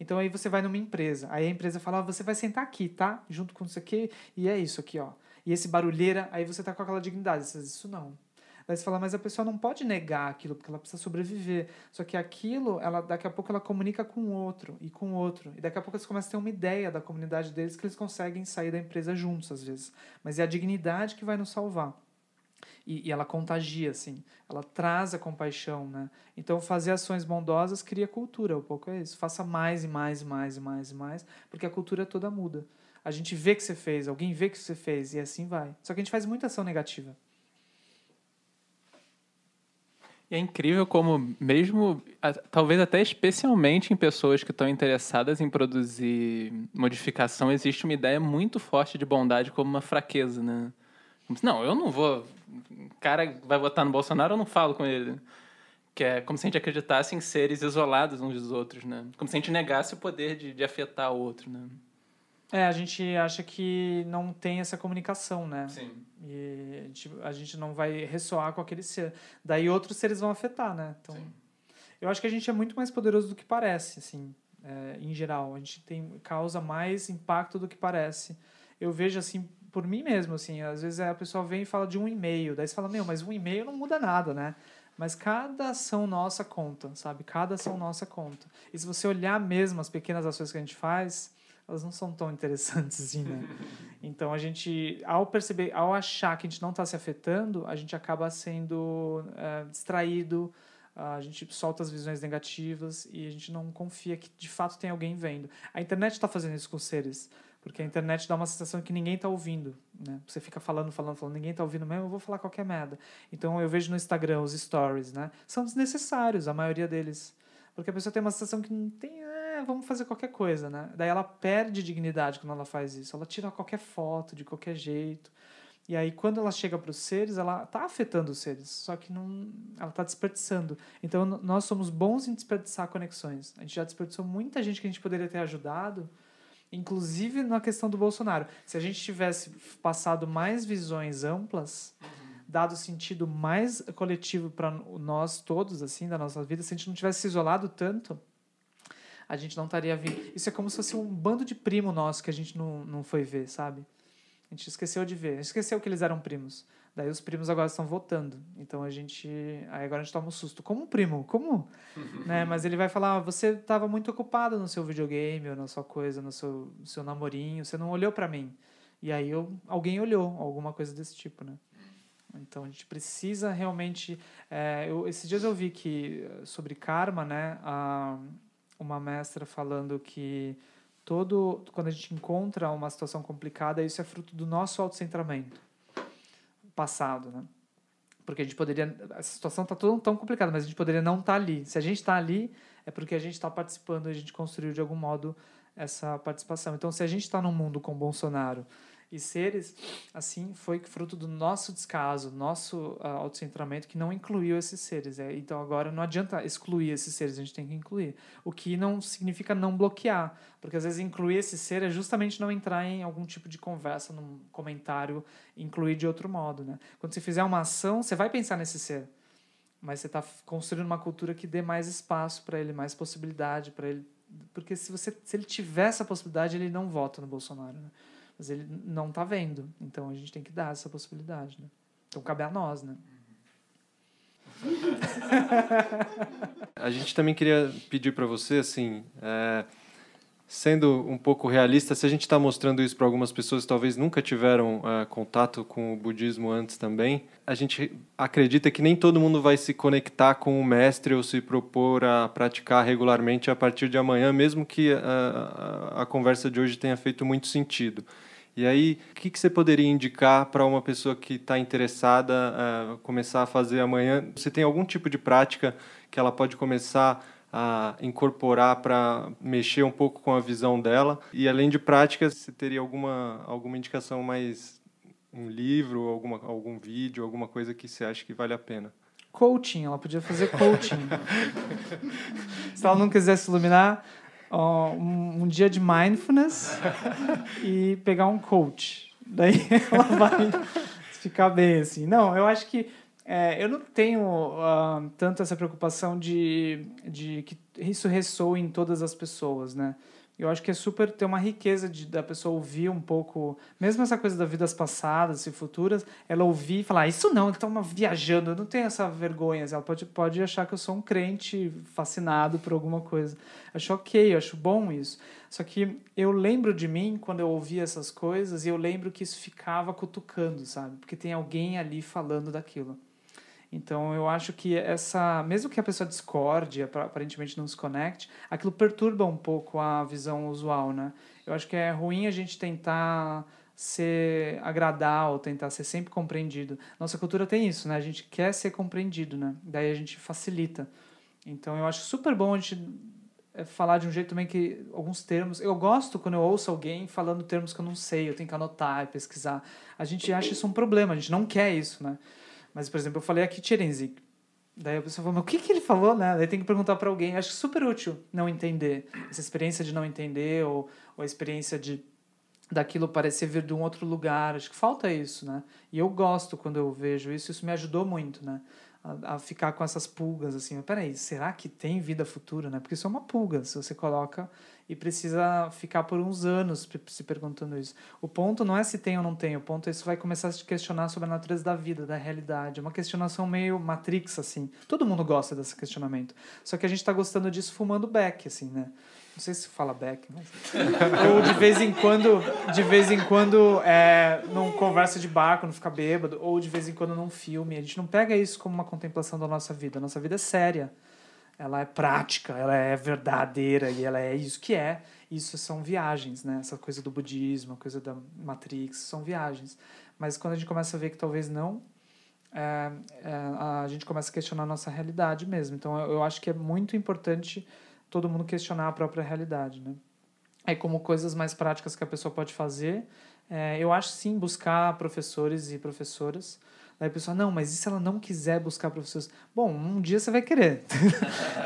Então aí você vai numa empresa, aí a empresa fala, você vai sentar aqui, tá? Junto com isso aqui, e é isso aqui, ó. E esse barulheira, aí você tá com aquela dignidade, você diz, isso não. Aí você fala, mas a pessoa não pode negar aquilo, porque ela precisa sobreviver. Só que aquilo, daqui a pouco ela comunica com o outro, e com o outro. E daqui a pouco eles começam a ter uma ideia da comunidade deles, que eles conseguem sair da empresa juntos, às vezes. Mas é a dignidade que vai nos salvar. E ela contagia, assim, ela traz a compaixão, né? Então, fazer ações bondosas cria cultura, um pouco é isso. Faça mais e mais e mais e mais e mais, porque a cultura toda muda. A gente vê que você fez, alguém vê que você fez, e assim vai. Só que a gente faz muita ação negativa. E é incrível como, mesmo, talvez até especialmente em pessoas que estão interessadas em produzir modificação, existe uma ideia muito forte de bondade como uma fraqueza, né? Como se, não, eu não vou... O cara vai votar no Bolsonaro, eu não falo com ele. Que é como se a gente acreditasse em seres isolados uns dos outros, né? Como se a gente negasse o poder de afetar o outro, né? A gente acha que não tem essa comunicação, né? Sim. E a gente não vai ressoar com aquele ser. Daí outros seres vão afetar, né? Então, Sim. eu acho que a gente é muito mais poderoso do que parece, assim, em geral. A gente causa mais impacto do que parece. Eu vejo, assim, por mim mesmo, assim, às vezes a pessoa vem e fala de um e-mail, daí você fala, mas um e-mail não muda nada, né? Mas cada ação nossa conta, sabe? Cada ação nossa conta. E se você olhar mesmo as pequenas ações que a gente faz, elas não são tão interessantes assim, né? Então, a gente, ao achar que a gente não está se afetando, a gente acaba sendo distraído, a gente solta as visões negativas e a gente não confia que, de fato, tem alguém vendo. A internet está fazendo isso com os seres, porque a internet dá uma sensação que ninguém está ouvindo, né? Você fica falando, ninguém está ouvindo mesmo, eu vou falar qualquer merda. Então, eu vejo no Instagram os stories, né? São desnecessários, a maioria deles. Porque a pessoa tem uma sensação que não tem... vamos fazer qualquer coisa, né? Daí ela perde dignidade quando ela faz isso. Ela tira qualquer foto, de qualquer jeito. E aí, quando ela chega para os seres, ela está afetando os seres, só que não, ela está desperdiçando. Então, nós somos bons em desperdiçar conexões. A gente já desperdiçou muita gente que a gente poderia ter ajudado, inclusive na questão do Bolsonaro. Se a gente tivesse passado mais visões amplas, dado sentido mais coletivo para nós todos, assim, da nossa vida, se a gente não tivesse se isolado tanto, a gente não estaria vindo. Isso é como se fosse um bando de primo nosso que a gente não foi ver, sabe? A gente esqueceu de ver. A gente esqueceu que eles eram primos. Daí os primos agora estão votando. Então aí agora a gente toma um susto. Como um primo? Como? Né? Mas ele vai falar, você estava muito ocupado no seu videogame, ou na sua coisa, no seu namorinho, você não olhou para mim. E aí alguém olhou, alguma coisa desse tipo, né? Então a gente precisa realmente... esses dias eu vi que, sobre karma, né, uma mestra falando que quando a gente encontra uma situação complicada, isso é fruto do nosso autocentramento passado, né? Porque a gente poderia... A situação está tão complicada, mas a gente poderia não estar ali. Se a gente está ali, é porque a gente está participando e a gente construiu de algum modo essa participação. Então, se a gente está num mundo com Bolsonaro e seres, assim, foi fruto do nosso descaso, nosso autocentramento, que não incluiu esses seres. Então, agora, não adianta excluir esses seres, a gente tem que incluir. O que não significa não bloquear, porque, às vezes, incluir esse ser é justamente não entrar em algum tipo de conversa, num comentário, incluir de outro modo, né? Quando você fizer uma ação, você vai pensar nesse ser, mas você está construindo uma cultura que dê mais espaço para ele, mais possibilidade para ele, porque se ele tiver essa possibilidade, ele não vota no Bolsonaro, né? Mas ele não está vendo. Então, a gente tem que dar essa possibilidade, né? Então, cabe a nós, né? A gente também queria pedir para você, assim, sendo um pouco realista, se a gente está mostrando isso para algumas pessoas que talvez nunca tiveram contato com o budismo antes também, a gente acredita que nem todo mundo vai se conectar com o mestre ou se propor a praticar regularmente a partir de amanhã, mesmo que a conversa de hoje tenha feito muito sentido. E aí, o que você poderia indicar para uma pessoa que está interessada começar a fazer amanhã? Você tem algum tipo de prática que ela pode começar a incorporar para mexer um pouco com a visão dela? E, além de práticas, você teria alguma indicação mais... um livro, algum vídeo, alguma coisa que você acha que vale a pena? Coaching, ela podia fazer coaching. Se ela não quiser se iluminar... um dia de mindfulness e pegar um coach. Daí ela vai ficar bem, assim. Não, eu acho que eu não tenho tanto essa preocupação de que isso ressoe em todas as pessoas, né? Eu acho que é super ter uma riqueza da pessoa ouvir um pouco, mesmo essa coisa das vidas passadas e futuras, ela ouvir e falar, isso não, ele está viajando, eu não tenho essa vergonha. Ela pode achar que eu sou um crente fascinado por alguma coisa. Acho ok, eu acho bom isso. Só que eu lembro de mim quando eu ouvia essas coisas e eu lembro que isso ficava cutucando, sabe? Porque tem alguém ali falando daquilo. Então, eu acho que mesmo que a pessoa discorde, aparentemente não se conecte, aquilo perturba um pouco a visão usual, né? Eu acho que é ruim a gente tentar agradar ou tentar ser sempre compreendido. Nossa cultura tem isso, né? A gente quer ser compreendido, né? Daí a gente facilita. Então eu acho super bom a gente falar de um jeito também que alguns termos... Eu gosto quando eu ouço alguém falando termos que eu não sei, eu tenho que anotar e pesquisar. A gente acha isso um problema, a gente não quer isso, né? Mas, por exemplo, eu falei aqui Tcherenzik. Daí a pessoa fala, mas o que ele falou, né? Daí tem que perguntar para alguém. Acho super útil não entender. Essa experiência de não entender ou a experiência daquilo parecer vir de um outro lugar. Acho que falta isso, né? E eu gosto quando eu vejo isso. Isso me ajudou muito, né? A ficar com essas pulgas, assim. Mas peraí, será que tem vida futura, né? Porque isso é uma pulga, se você coloca e precisa ficar por uns anos se perguntando isso. O ponto não é se tem ou não tem, o ponto é que você vai começar a se questionar sobre a natureza da vida, da realidade. É uma questionação meio Matrix, assim. Todo mundo gosta desse questionamento. Só que a gente está gostando disso fumando beck, assim, né? Não sei se fala beck, mas... Ou de vez em quando num conversa de bar, quando fica bêbado, ou de vez em quando num filme. A gente não pega isso como uma contemplação da nossa vida. A nossa vida é séria. Ela é prática, ela é verdadeira e ela é isso que é. Isso são viagens, né? Essa coisa do budismo, a coisa da Matrix, são viagens. Mas quando a gente começa a ver que talvez não, a gente começa a questionar a nossa realidade mesmo. Então eu acho que é muito importante todo mundo questionar a própria realidade, né? Aí como coisas mais práticas que a pessoa pode fazer, eu acho sim buscar professores e professoras. Aí a pessoa, não, mas e se ela não quiser buscar professores? Bom, um dia você vai querer.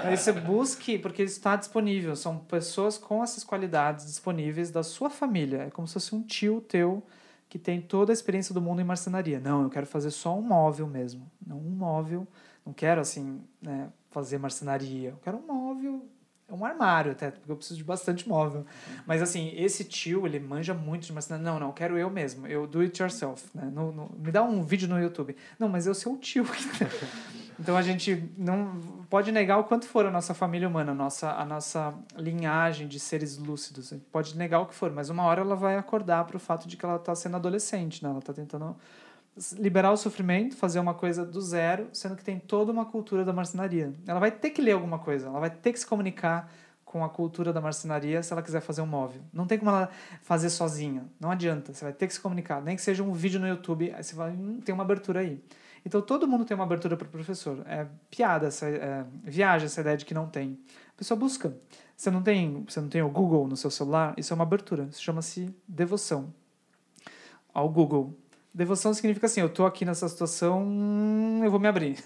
Aí você busque, porque isso está disponível. São pessoas com essas qualidades disponíveis da sua família. É como se fosse um tio teu que tem toda a experiência do mundo em marcenaria. Não, eu quero fazer só um móvel mesmo. Não um móvel. Não quero, assim, né, fazer marcenaria. Eu quero um móvel... É um armário até, porque eu preciso de bastante móvel. Mas, assim, esse tio, ele manja muito de marcenaria. Não, quero eu mesmo. Eu do it yourself, né? Me dá um vídeo no YouTube. Não, mas eu sou o tio. Então, a gente não pode negar o quanto for a nossa família humana, a nossa linhagem de seres lúcidos. Pode negar o que for, mas uma hora ela vai acordar para o fato de que ela está sendo adolescente, né? Ela está tentando liberar o sofrimento, fazer uma coisa do zero, sendo que tem toda uma cultura da marcenaria. Ela vai ter que ler alguma coisa, ela vai ter que se comunicar com a cultura da marcenaria se ela quiser fazer um móvel. Não tem como ela fazer sozinha, não adianta, você vai ter que se comunicar, nem que seja um vídeo no YouTube, aí você vai, tem uma abertura aí. Então todo mundo tem uma abertura para o professor. É piada, viagem essa ideia de que não tem. A pessoa busca. Você não tem o Google no seu celular, isso é uma abertura, isso chama-se devoção ao Google. Devoção significa assim, eu tô aqui nessa situação, eu vou me abrir.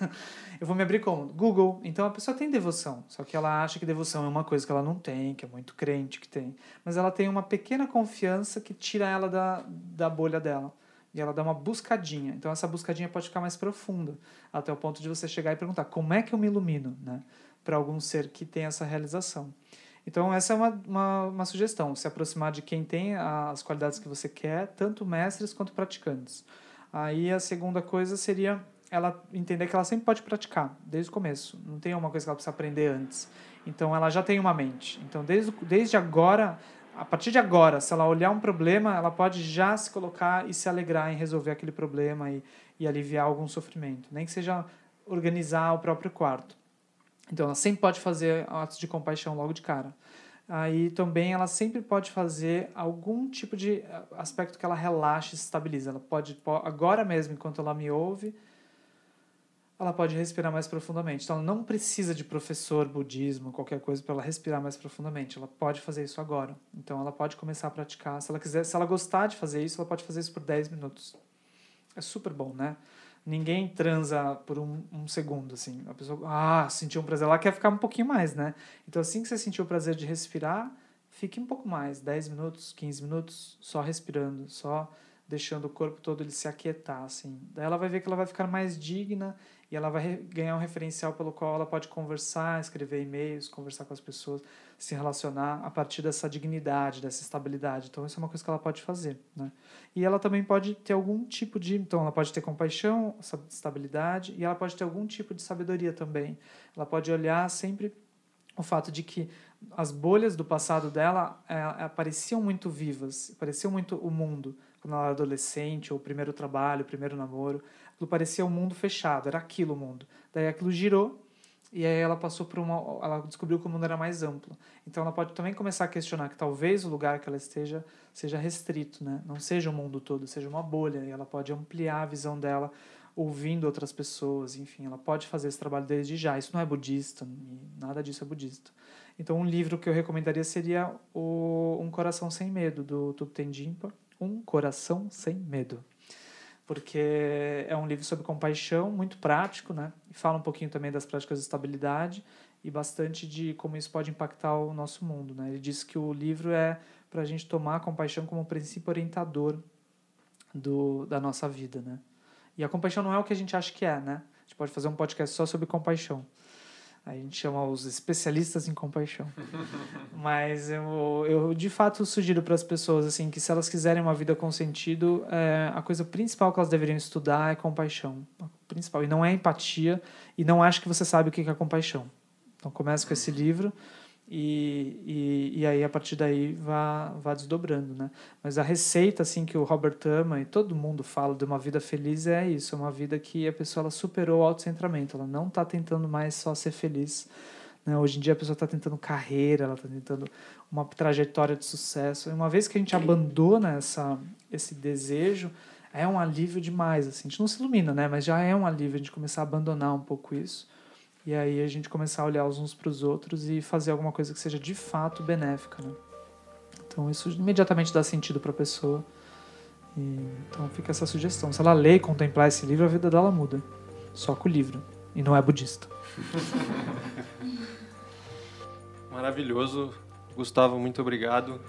Eu vou me abrir como? Google. Então a pessoa tem devoção, só que ela acha que devoção é uma coisa que ela não tem, que é muito crente que tem. Mas ela tem uma pequena confiança que tira ela da bolha dela. E ela dá uma buscadinha. Então essa buscadinha pode ficar mais profunda, até o ponto de você chegar e perguntar, como é que eu me ilumino, né? Para algum ser que tem essa realização. Então, essa é uma sugestão, se aproximar de quem tem as qualidades que você quer, tanto mestres quanto praticantes. Aí, a segunda coisa seria ela entender que ela sempre pode praticar, desde o começo. Não tem uma coisa que ela precisa aprender antes. Então, ela já tem uma mente. Então, desde agora, a partir de agora, se ela olhar um problema, ela pode já se colocar e se alegrar em resolver aquele problema e aliviar algum sofrimento. Nem que seja organizar o próprio quarto. Então, ela sempre pode fazer atos de compaixão logo de cara. Aí, também, ela sempre pode fazer algum tipo de aspecto que ela relaxe e se estabilize. Ela pode, agora mesmo, enquanto ela me ouve, ela pode respirar mais profundamente. Então, ela não precisa de professor, budismo, qualquer coisa para ela respirar mais profundamente. Ela pode fazer isso agora. Então, ela pode começar a praticar. Se ela quiser, se ela gostar de fazer isso, ela pode fazer isso por 10 minutos. É super bom, né? Ninguém transa por um segundo, assim. A pessoa, sentiu um prazer, ela quer ficar um pouquinho mais, né? Então, assim que você sentiu o prazer de respirar, fique um pouco mais, 10 minutos, 15 minutos, só respirando, só deixando o corpo todo ele se aquietar, assim. Daí ela vai ver que ela vai ficar mais digna e ela vai ganhar um referencial pelo qual ela pode conversar, escrever e-mails, conversar com as pessoas, se relacionar a partir dessa dignidade, dessa estabilidade. Então, isso é uma coisa que ela pode fazer, né? E ela também pode ter algum tipo de... Então, ela pode ter compaixão, estabilidade, e ela pode ter algum tipo de sabedoria também. Ela pode olhar sempre o fato de que as bolhas do passado dela pareciam muito vivas, pareciam muito o mundo. Quando ela era adolescente, ou o primeiro trabalho, o primeiro namoro, aquilo parecia um mundo fechado, era aquilo o mundo. Daí aquilo girou, E aí ela passou por ela descobriu que o mundo era mais amplo. Então ela pode também começar a questionar que talvez o lugar que ela esteja seja restrito, né? Não seja o mundo todo, seja uma bolha. E ela pode ampliar a visão dela ouvindo outras pessoas, enfim, ela pode fazer esse trabalho desde já. Isso não é budista, nada disso é budista. Então um livro que eu recomendaria seria Um Coração Sem Medo, do Thupten Jinpa. Um Coração Sem Medo. Porque é um livro sobre compaixão, muito prático, né? E fala um pouquinho também das práticas de estabilidade e bastante de como isso pode impactar o nosso mundo, né? Ele diz que o livro é para a gente tomar a compaixão como princípio orientador da nossa vida, né? E a compaixão não é o que a gente acha que é, né? A gente pode fazer um podcast só sobre compaixão. Aí a gente chama os especialistas em compaixão. Mas eu de fato sugiro para as pessoas assim, que se elas quiserem uma vida com sentido, a coisa principal que elas deveriam estudar é compaixão. A principal. E não é empatia, e não acho que você sabe o que é compaixão. Então comece com esse livro e aí a partir daí vá desdobrando, né? Mas a receita assim, que o Robert Thurman e todo mundo fala de uma vida feliz é isso, é uma vida que a pessoa ela superou o autocentramento, ela não está tentando mais só ser feliz, né? Hoje em dia a pessoa está tentando carreira, ela está tentando uma trajetória de sucesso, e uma vez que a gente abandona esse desejo, é um alívio demais, assim. A gente não se ilumina, né? Mas já é um alívio a gente começar a abandonar um pouco isso. E aí a gente começar a olhar uns para os outros e fazer alguma coisa que seja de fato benéfica, né? Então isso imediatamente dá sentido para a pessoa. Então fica essa sugestão. Se ela ler e contemplar esse livro, a vida dela muda. Só com o livro. E não é budista. Maravilhoso. Gustavo, muito obrigado.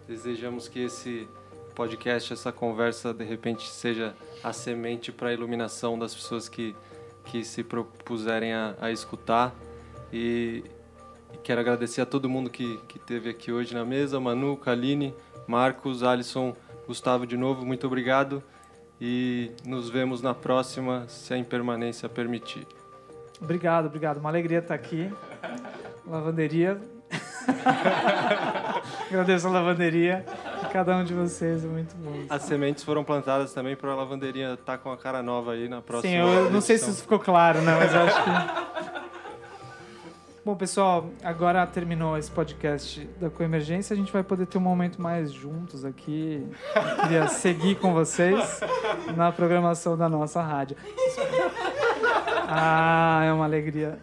Desejamos que esse podcast, essa conversa, de repente seja a semente para a iluminação das pessoas que se propuserem a escutar. E quero agradecer a todo mundo que esteve aqui hoje na mesa, Manu, Kaline, Marcos, Alisson, Gustavo de novo, muito obrigado. E nos vemos na próxima, se a impermanência permitir. Obrigado. Uma alegria estar aqui. Lavanderia. Agradeço a lavanderia. Cada um de vocês é muito bom. As sementes foram plantadas também para a lavanderia estar com a cara nova aí na próxima. Sim, eu não sei se isso ficou claro, né? Mas eu acho que... Bom, pessoal, agora terminou esse podcast da Coemergência. A gente vai poder ter um momento mais juntos aqui. Eu queria seguir com vocês na programação da nossa rádio. É uma alegria.